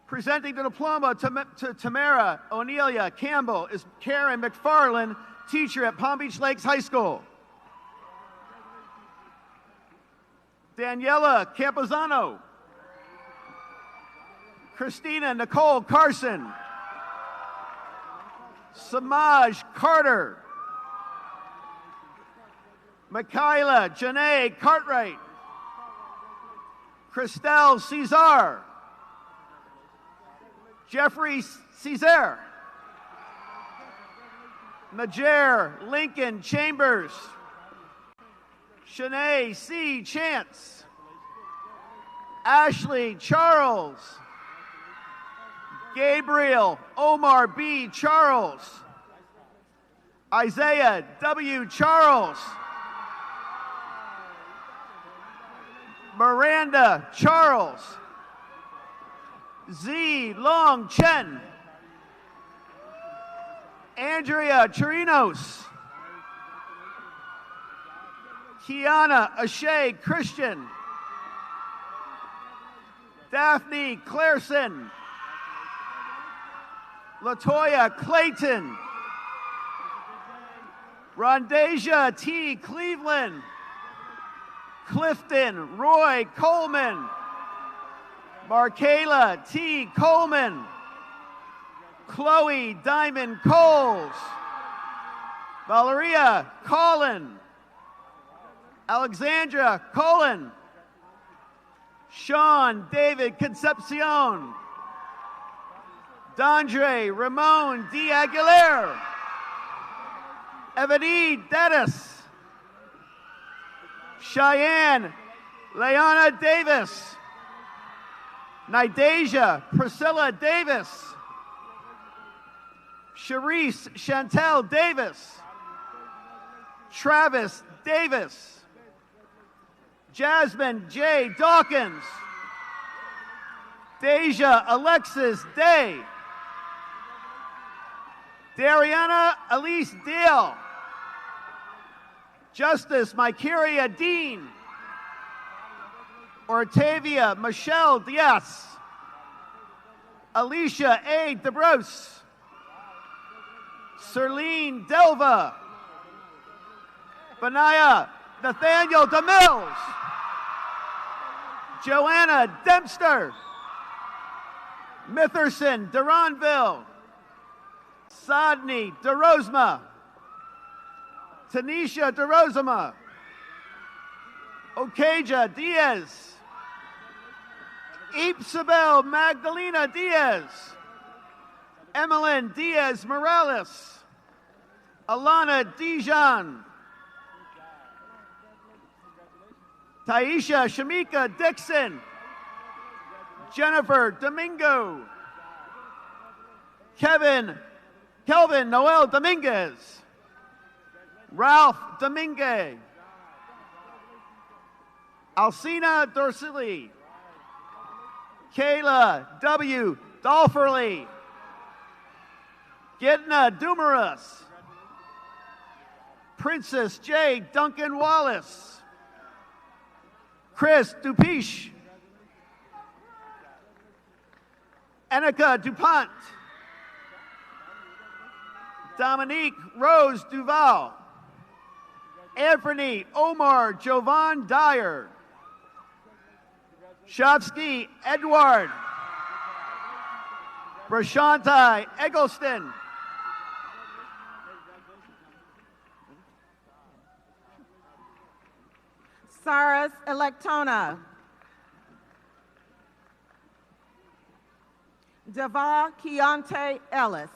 Presenting the diploma to Tamara O'Neillia Campbell is Karen McFarland, teacher at Palm Beach Lakes High School. Daniela Campuzano. Christina Nicole Carson. Samaj Carter. Michaela Janae Cartwright. Christelle Cesar. Jeffrey Cesar. Najer Lincoln Chambers. Shanae C. Chance. Ashley Charles. Gabriel Omar B. Charles. Isaiah W. Charles. Miranda Charles. Z Long Chen. Andrea Chirinos. Kiana Ashay Christian. Daphne Clareson. Latoya Clayton. Rondasia T. Cleveland. Clifton Roy Coleman. Markayla T. Coleman. Chloe Diamond Coles. Valeria Collin. Alexandra Colin. Sean David Concepcion. Dondre Ramon D. Aguilera. Ebony Dennis. Cheyenne Leona Davis. Nidasia Priscilla Davis. Sharice Chantel Davis. Travis Davis. Jasmine J. Dawkins. Deja Alexis Day. Dariana Elise Deal. Justice Mykeria Dean. Ortavia Michelle Diaz. Alicia A. DeBrose. Serlene Delva. Benaya Nathaniel DeMills. Joanna Dempster. Mitherson Duranville. Sadni DeRosma. Tanisha DeRosama. Okaja Diaz. Ipsabel Magdalena Diaz. Emmeline Diaz Morales. Alana Dijon. Taisha Shamika Dixon. Jennifer Domingo. Kelvin Noel Dominguez. Ralph Domingue. Alcina Dorsili. Kayla W. Dolferly. Gitna Dumaras. Princess J. Duncan Wallace. Chris Dupiche. Annika DuPont. Dominique Rose Duval. Anthony Omar Jovan Dyer. Shavsky Edward. Prashantai Eggleston. Saras Electona. Deva Keontae Ellis.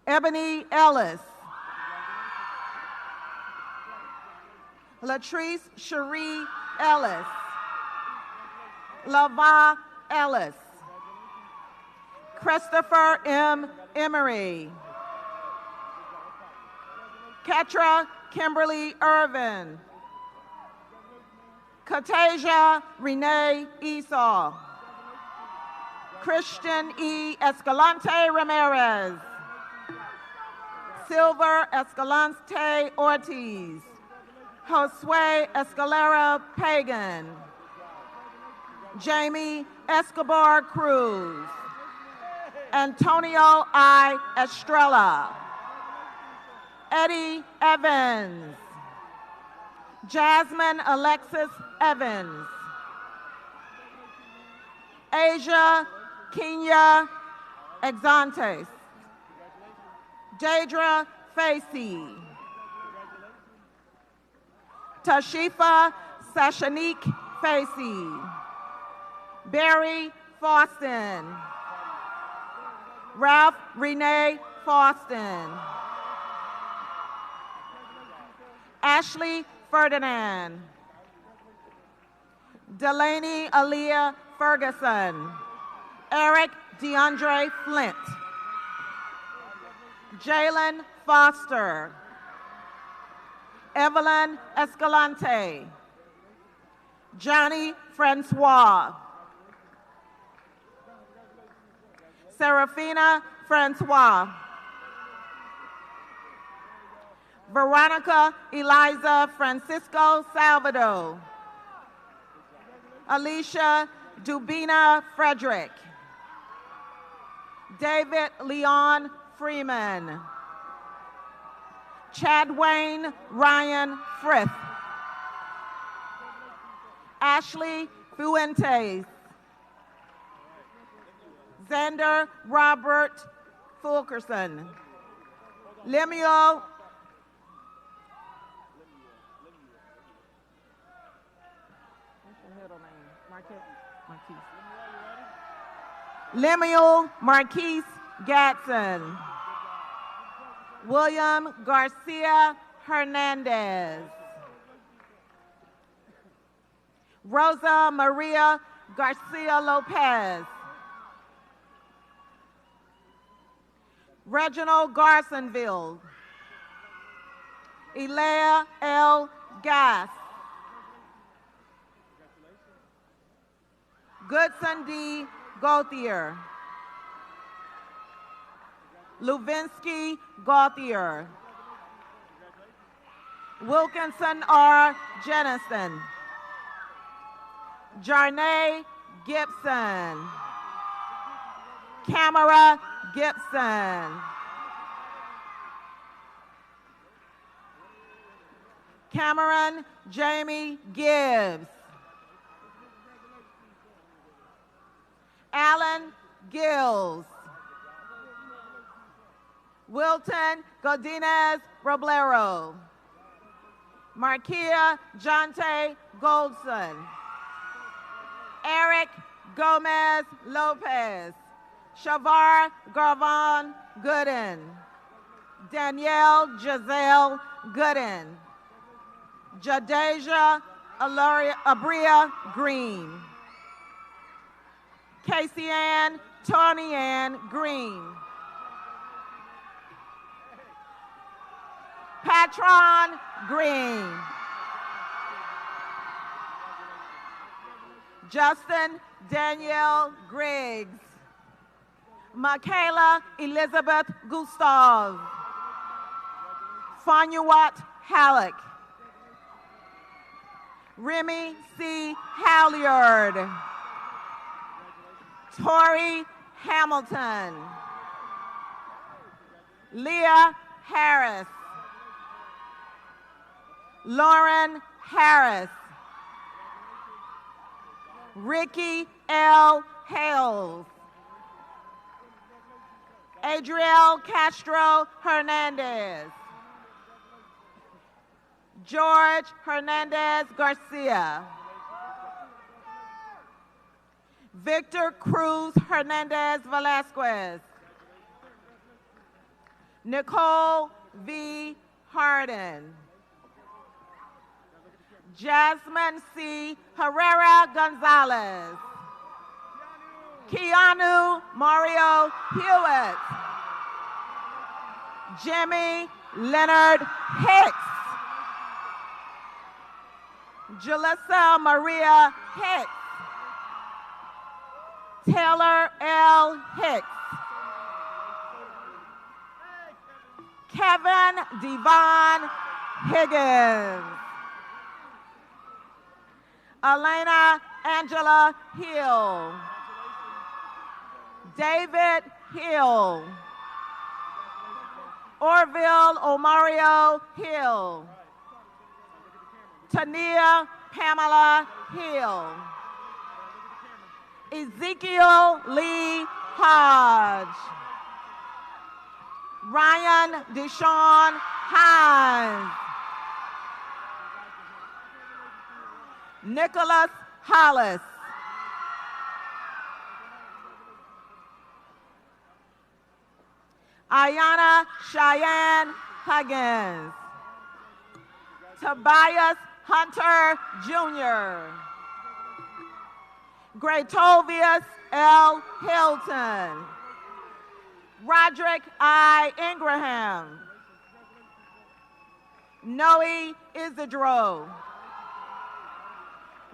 Ebony Ellis. Latrice Cherie Ellis. Lava Ellis. Christopher M. Emery. Ketra Kimberly Irvin. Katasia Renee Esau. Christian E. Escalante Ramirez. Silver Escalante Ortiz. Josue Escalera Pagan. Jamie Escobar Cruz. Antonio I. Estrella. Eddie Evans. Jasmine Alexis Evans. Asia Kenya Exantes. Jadra Facey. Tashifa Sashanique Facey. Barry Faustin. Ralph Renee Faustin. Ashley Ferdinand. Delaney Aaliyah Ferguson. Eric DeAndre Flint. Jalen Foster. Evelyn Escalante. Johnny Francois. Serafina Francois. Veronica Eliza Francisco Salvador. Alicia Dubina Frederick. David Leon Freeman. Chadwayne Ryan Frith. Ashley Fuentes. Xander Robert Fulkerson. Lemuel Lemuel Marquise Gatson. William Garcia Hernandez. Rosa Maria Garcia Lopez. Reginald Garsonville. Elia L. Gass. Goodson D. Gauthier. Luvinsky Gauthier. Wilkinson R. Jennison. Jarnay Gibson. Camara Gibson. Cameron Jamie Gibbs. Alan Gills. Wilton Godinez Roblero. Marquia Jonte Goldson. Eric Gomez Lopez. Shavar Garvan Gooden. Danielle Giselle Gooden. Jadeja Abria Green. Casey Ann Tony Ann Green. Patron Green. Justin Danielle Griggs. Michaela Elizabeth Gustav. Fanuat Halleck. Remy C. Halyard. Tori Hamilton. Leah Harris. Lauren Harris. Ricky L. Hales. Adriel Castro Hernandez. George Hernandez Garcia. Victor Cruz Hernandez Velasquez. Nicole V. Harden. Jasmine C. Herrera Gonzalez. Keanu Mario Hewitt. Jimmy Leonard Hicks. Jalissa Maria Hicks. Taylor L. Hicks. Kevin Devon Higgins. Elena Angela Hill. David Hill. Orville Omario Hill. Tania Pamela Hill. Ezekiel Lee Hodge. Ryan Deshaun Hines. Nicholas Hollis. Ayana Cheyenne Huggins. Tobias Hunter Jr. Gratovius L. Hilton. Roderick I. Ingraham. Noe Isidro.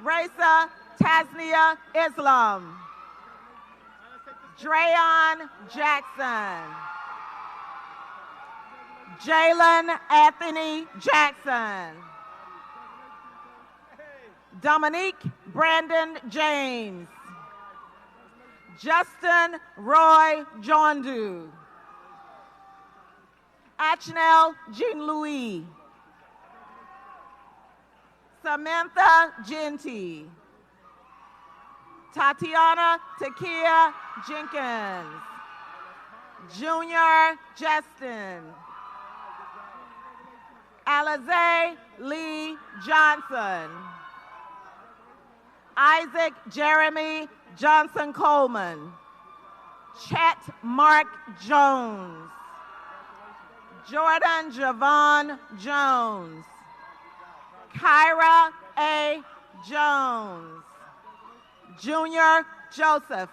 Raisa Tasnia Islam. Drayon Jackson. Jalen Anthony Jackson. Dominique Brandon James. Justin Roy Jondu. Achnel Jean-Louis. Samantha Genty. Tatiana Takia Jenkins. Junior Justin. Alize Lee Johnson. Isaac Jeremy Johnson Coleman. Chet Mark Jones. Jordan Javon Jones. Kyra A. Jones. Junior Joseph.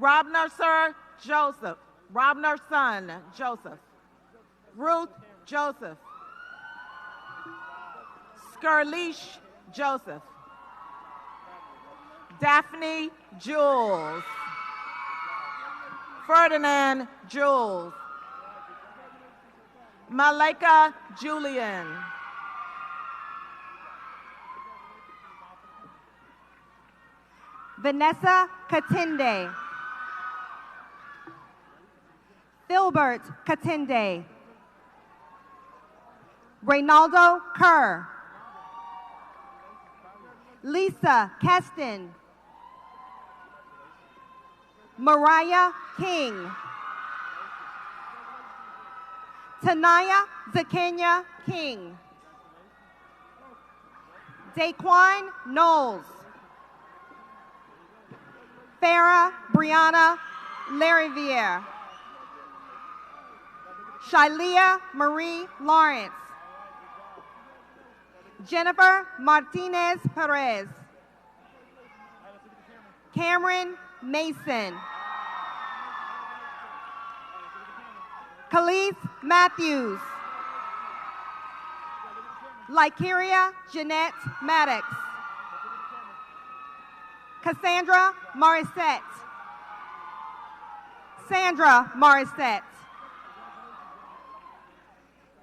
Robner Sir Joseph. Robner son Joseph. Ruth Joseph. Skirlish Joseph. Daphne Jules. Ferdinand Jules. Malika Julian. Vanessa Katinde. Filbert Katinde. Reynaldo Kerr. Lisa Keston. Mariah King. Tanaya Zakenya King. Daquan Knowles. Farah Brianna Lariviere. Shailia Marie Lawrence. Jennifer Martinez Perez. Cameron Mason. Khalees Matthews. Lycaria Jeanette Maddox. Cassandra Morissette. Sandra Morissette.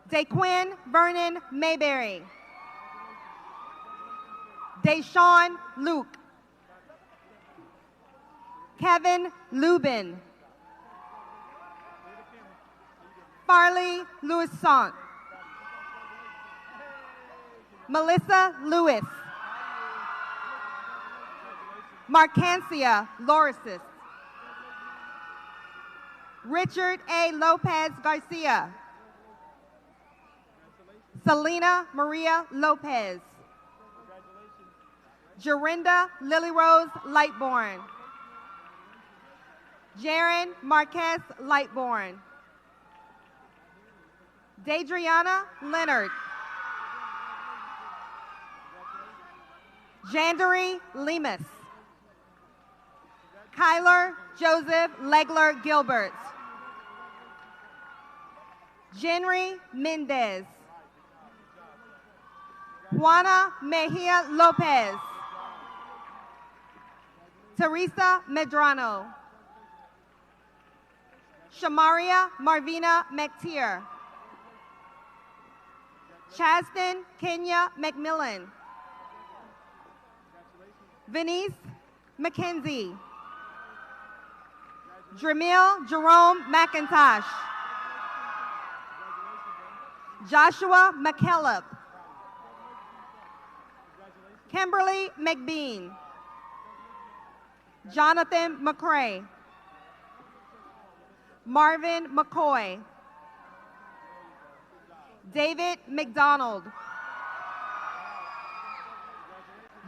Daquin Vernon Mayberry. Deshaun Luke. Kevin Lubin. Farley Louison. Melissa Lewis. Marcancia Lorisis. Richard A. Lopez Garcia. Selena Maria Lopez. Jorinda Lily Rose Lightborn. Jaron Marquez Lightborn. Dadriana Leonard. Jandery Lemus. Kyler Joseph Legler Gilbert. Jenry Mendez. Juana Mejia Lopez. Teresa Medrano. Shamaria Marvina McTier. Chaston Kenya McMillan. Venice McKenzie. Dramil Jerome McIntosh. Joshua McKellop. Kimberly McBean. Jonathan McCray. Marvin McCoy. David McDonald.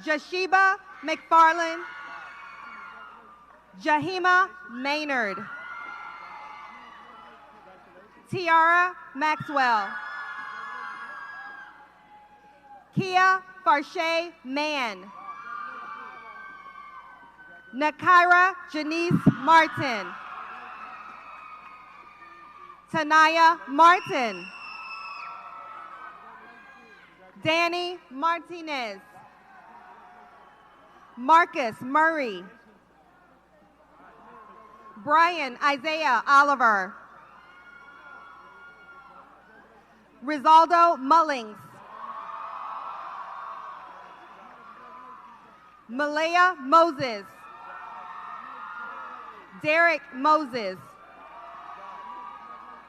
Jashiba McFarland. Jahima Maynard. Tiara Maxwell. Kia Farshay Mann. Nakaira Janice Martin. Tanaya Martin. Danny Martinez. Marcus Murray. Brian Isaiah Oliver. Rizaldo Mullings. Malaya Moses. Derek Moses.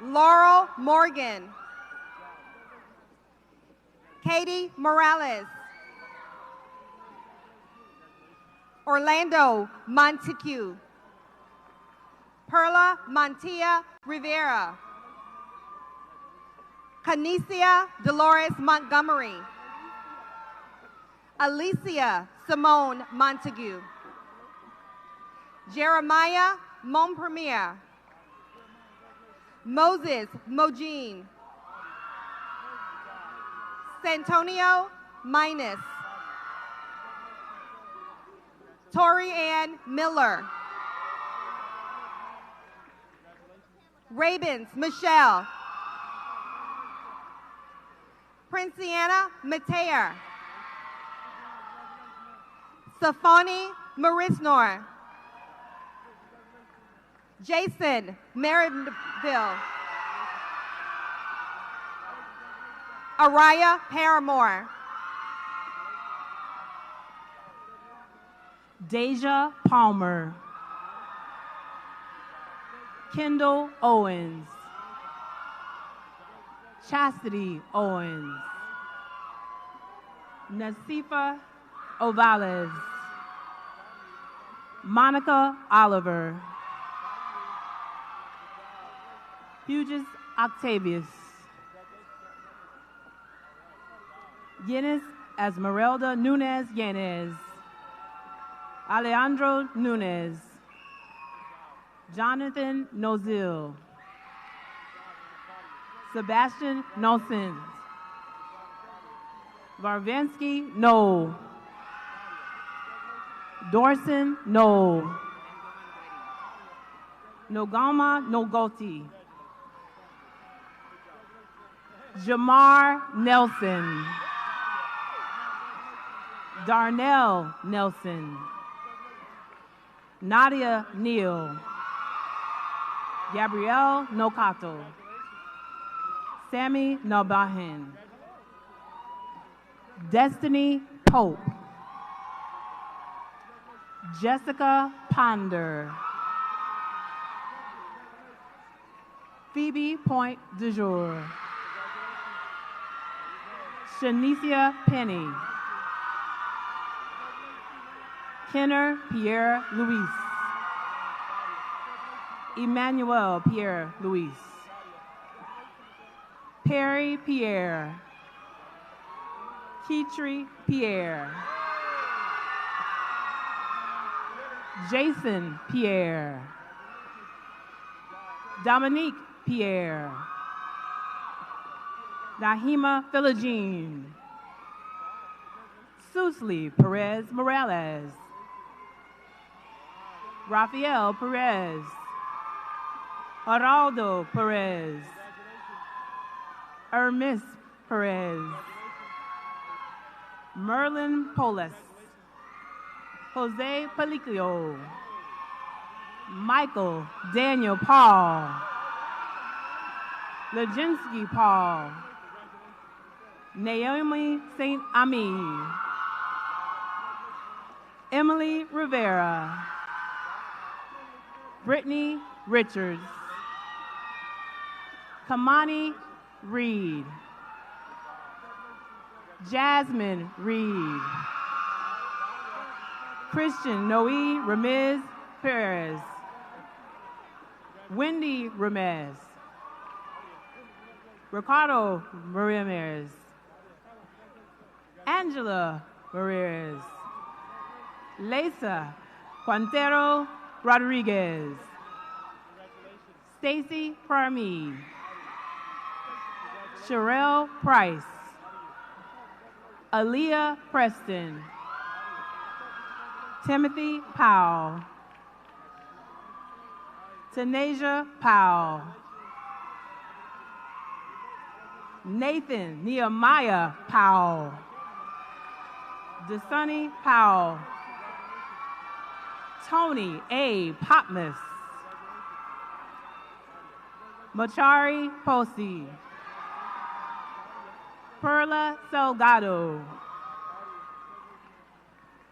Laurel Morgan. Katie Morales. Orlando Montague. Perla Montilla Rivera. Canicia Dolores Montgomery. Alicia Simone Montague. Jeremiah Montpremier. Moses Mogine. Santonio Minus. Tori Ann Miller. Rabens Michelle. Princiana Mateer. Safani Marisnor. Jason Marinville. Araya Paramore. Deja Palmer. Kendall Owens. Chastity Owens. Nasifa Ovales. Monica Oliver. Hughes Octavius. Yenis Esmeralda Nunez Yanez. Alejandro Nunez. Jonathan Nozil. Sebastian Nosins. Varvansky No. Dorson No. Nogama Nogoti. Jamar Nelson. Darnell Nelson. Nadia Neal. Gabrielle Nocato. Sammy Nabahin. Destiny Pope. Jessica Ponder. Phoebe Point du Jour. Shanicia Penny. Kenner Pierre Louis. Emmanuel Pierre Louis. Perry Pierre. Keetri Pierre. Jason Pierre. Dominique Pierre. Nahima Philogene. Susli Perez Morales. Rafael Perez. Geraldo Perez. Hermes Perez. Merlin Polis. Jose Pelicchio. Michael Daniel Paul. Lejinsky Paul. Naomi St. Ami. Emily Rivera. Brittany Richards. Kamani Reed. Jasmine Reed. Christian Noe Ramirez Perez. Wendy Ramirez. Ricardo Ramirez. Angela Ramirez. Lesa Quintero Rodriguez. Stacy Parmi. Sherelle Price. Aaliyah Preston. Timothy Powell. Tanasia Powell. Nathan Nehemiah Powell. Desuni Powell. Tony A. Popmus. Machari Posi. Perla Salgado.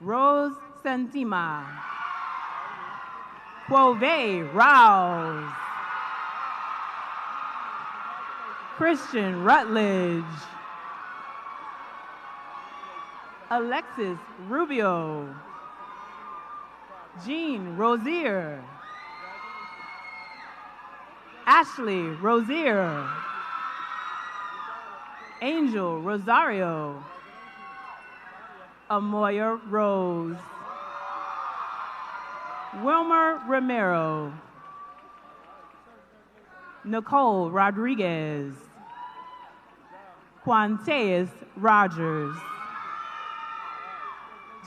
Rose Santima. Quove Rouse. Christian Rutledge. Alexis Rubio. Jean Rosier. Ashley Rosier. Angel Rosario. Amoya Rose. Wilmer Romero. Nicole Rodriguez. Quanteus Rogers.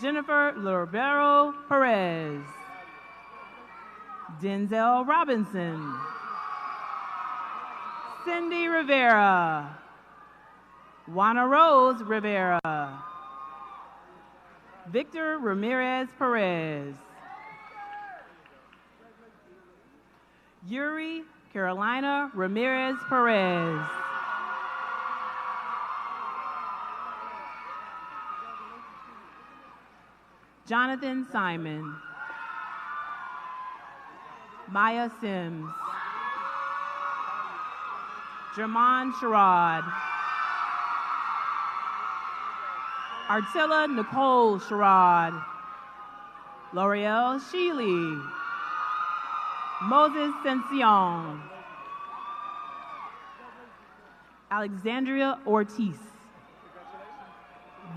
Jennifer Lorbero Perez. Denzel Robinson. Cindy Rivera. Juana Rose Rivera. Victor Ramirez Perez. Yuri Carolina Ramirez Perez. Jonathan Simon. Maya Sims. Jermon Sherrod. Artilla Nicole Sherrod. L'Oreal Sheely. Moses Cencion. Alexandria Ortiz.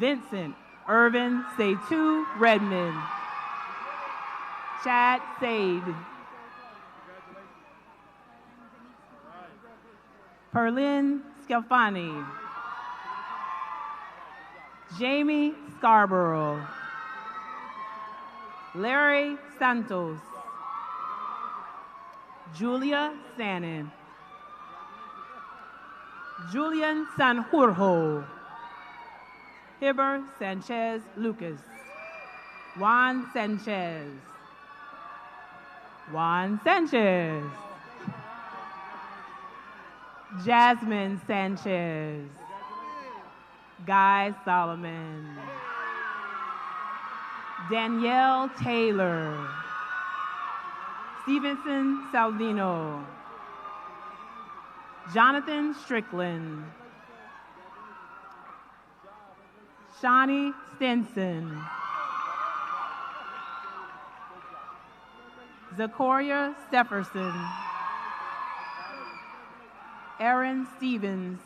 Vincent Irvin Seitu Redmond. Chad Sade. Perlin Scalfani. Jamie Scarborough. Larry Santos. Julia Sanin. Julian Sanjurjo. Hiber Sanchez Lucas. Juan Sanchez. Juan Sanchez. Jasmine Sanchez. Guy Solomon. Danielle Taylor. Stevenson Salvino. Jonathan Strickland. Shawnee Stinson. Zakoria Stefferson. Aaron Stevens.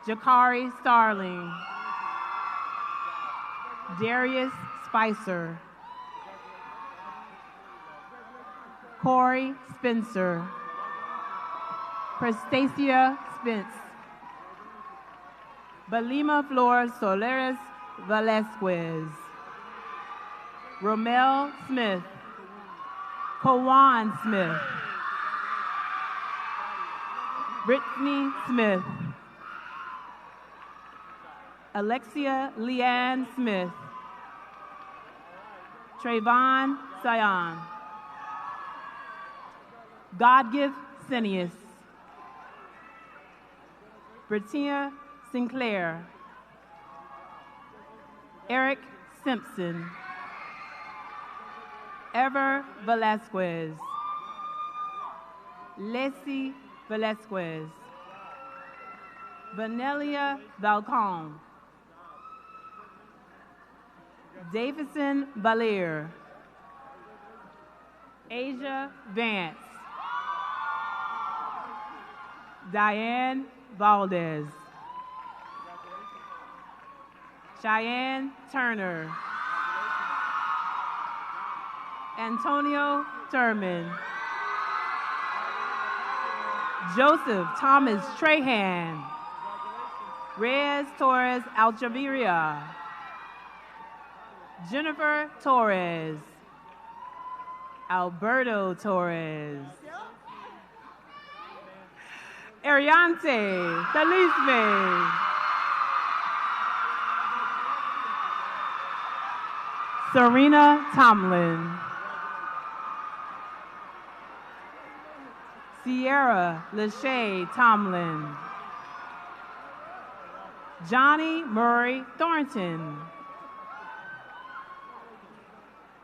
Jakari Starling. Darius Spicer. Corey Spencer. Prestacia Spence. Balima Flores Soleres Velasquez. Romel Smith. Kawan Smith. Brittany Smith. Alexia Leanne Smith. Trayvon Sion. Godgift Sinius. Britia Sinclair. Eric Simpson. Ever Velasquez. Leslie Velasquez. Vanelia Valcon. Davison Balier. Asia Vance. Diane Valdez. Cheyenne Turner. Antonio Turman. Joseph Thomas Trahan. Reyes Torres Alchaviria. Jennifer Torres. Alberto Torres. Ariante Talisme. Serena Tomlin. Sierra Lachey Tomlin. Johnny Murray Thornton.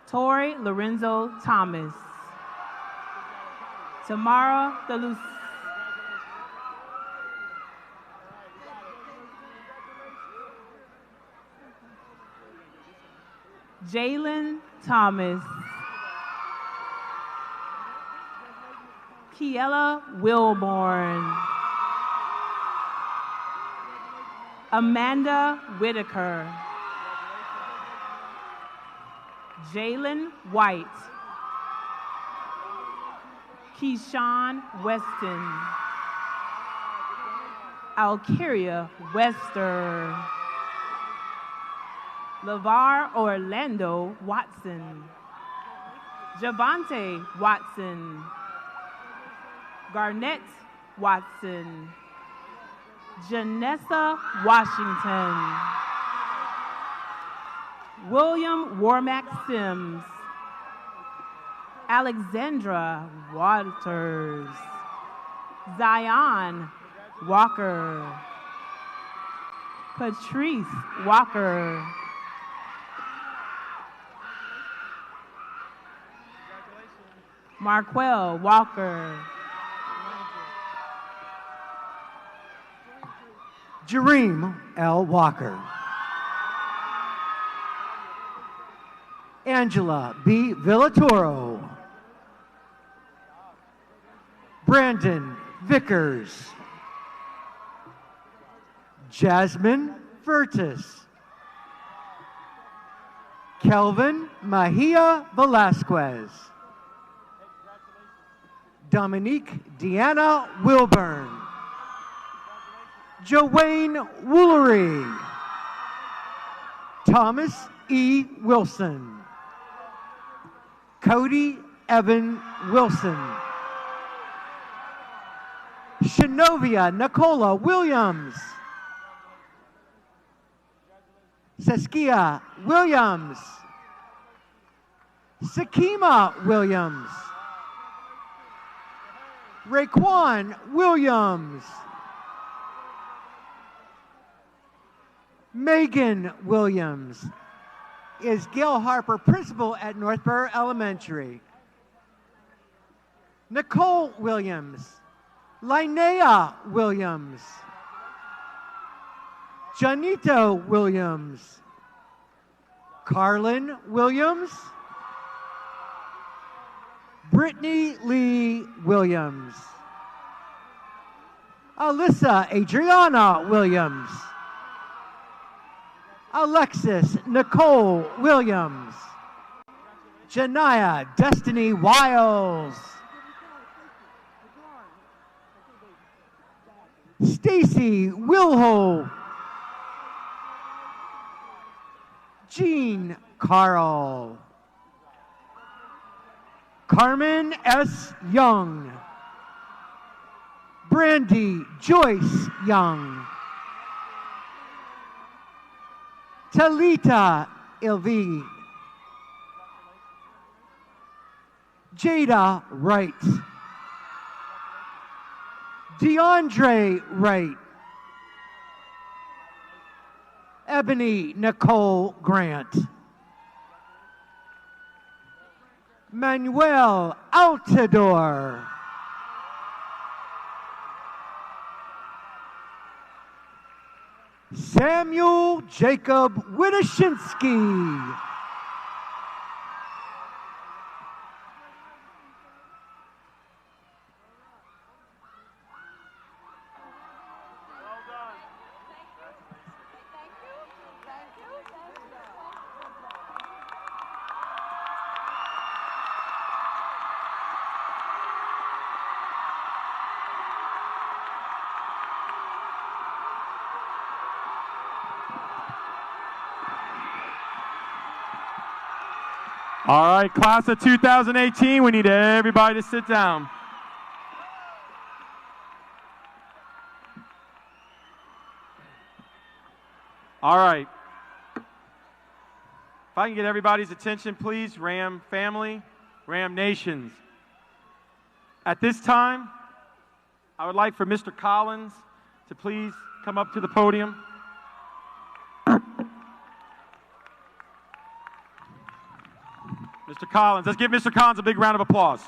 Tori Lorenzo Thomas. Tamara DeLuce. Jalen Thomas. Kiela Wilborn. Amanda Whitaker. Jalen White. Keyshawn Weston. Alkeria Wester. LeVar Orlando Watson. Javante Watson. Garnett Watson. Janessa Washington. William Warmack Sims. Alexandra Waters. Zion Walker. Patrice Walker. Marquel Walker. Jareem L. Walker. Angela B. Villatoro. Brandon Vickers. Jasmine Furtis. Kelvin Mahia Velasquez. Dominique Deanna Wilburn. Joanne Woolery. Thomas E. Wilson. Cody Evan Wilson. Shinovia Nicola Williams. Saskia Williams. Sakima Williams. Raekwon Williams. Megan Williams is Gail Harper, principal at Northborough Elementary. Nicole Williams. Linnea Williams. Janito Williams. Carlin Williams. Brittany Lee Williams. Alyssa Adriana Williams. Alexis Nicole Williams. Janaya Destiny Wiles. Stacy Wilho. Jean Carl. Carmen S. Young. Brandy Joyce Young. Talita Ilvi. Jada Wright. DeAndre Wright. Ebony Nicole Grant. Manuel Altador. Samuel Jacob Witoshinsky. All right, class of 2018, we need everybody to sit down. All right. If I can get everybody's attention, please, Ram family, Ram Nations. At this time, I would like for Mr. Collins to please come up to the podium. Mr. Collins, let's give Mr. Collins a big round of applause.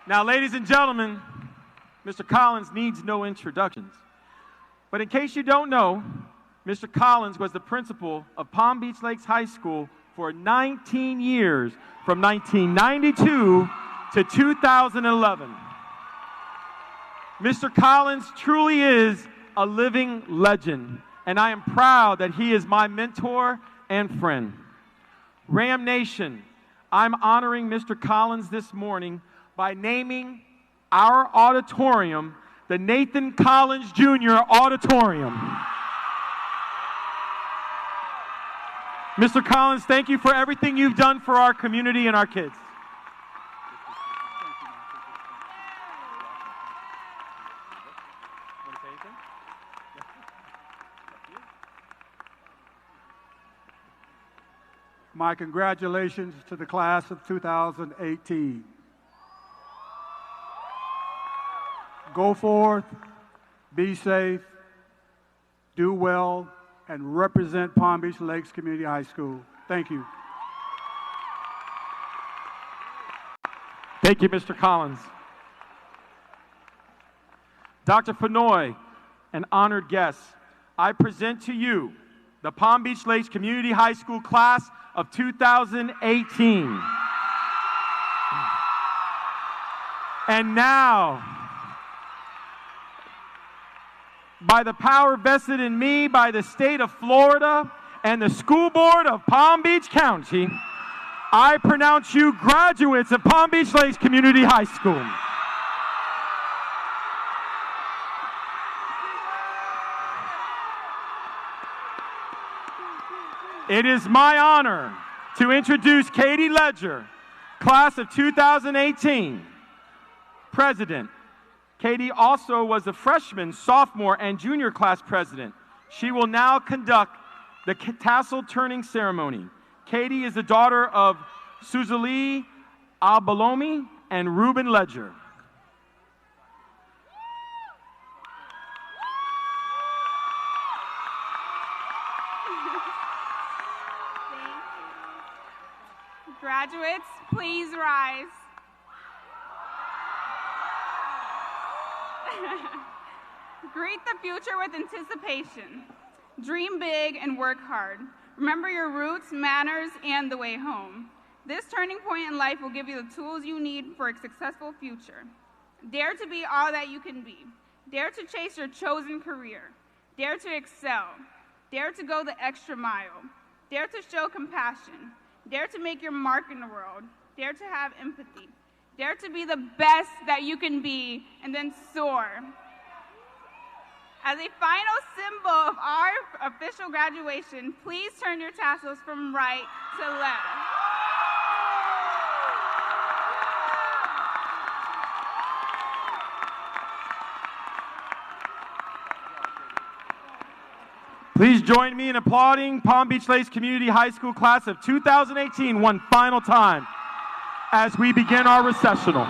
Now, ladies and gentlemen, Mr. Collins needs no introductions. But in case you don't know, Mr. Collins was the principal of Palm Beach Lakes High School for 19 years, from 1992 to 2011. Mr. Collins truly is a living legend, and I am proud that he is my mentor and friend. Ram Nation, I'm honoring Mr. Collins this morning by naming our auditorium the Nathan Collins Jr. Auditorium. Mr. Collins, thank you for everything you've done for our community and our kids. My congratulations to the class of 2018. Go forth, be safe, do well, and represent Palm Beach Lakes Community High School. Thank you. Thank you, Mr. Collins. Dr. Fenoy, and honored guests, I present to you the Palm Beach Lakes Community High School class of 2018. And now, by the power vested in me by the state of Florida and the school board of Palm Beach County, I pronounce you graduates of Palm Beach Lakes Community High School. It is my honor to introduce Katie Ledger, class of 2018, president. Katie also was a freshman, sophomore, and junior class president. She will now conduct the tassel turning ceremony. Katie is the daughter of Suzalie Albalomi and Reuben Ledger. Graduates, please rise. Greet the future with anticipation. Dream big and work hard. Remember your roots, manners, and the way home. This turning point in life will give you the tools you need for a successful future. Dare to be all that you can be. Dare to chase your chosen career. Dare to excel. Dare to go the extra mile. Dare to show compassion. Dare to make your mark in the world. Dare to have empathy. Dare to be the best that you can be, and then soar. As a final symbol of our official graduation, please turn your tassels from right to left. Please join me in applauding Palm Beach Lakes Community High School class of 2018 one final time as we begin our recessional.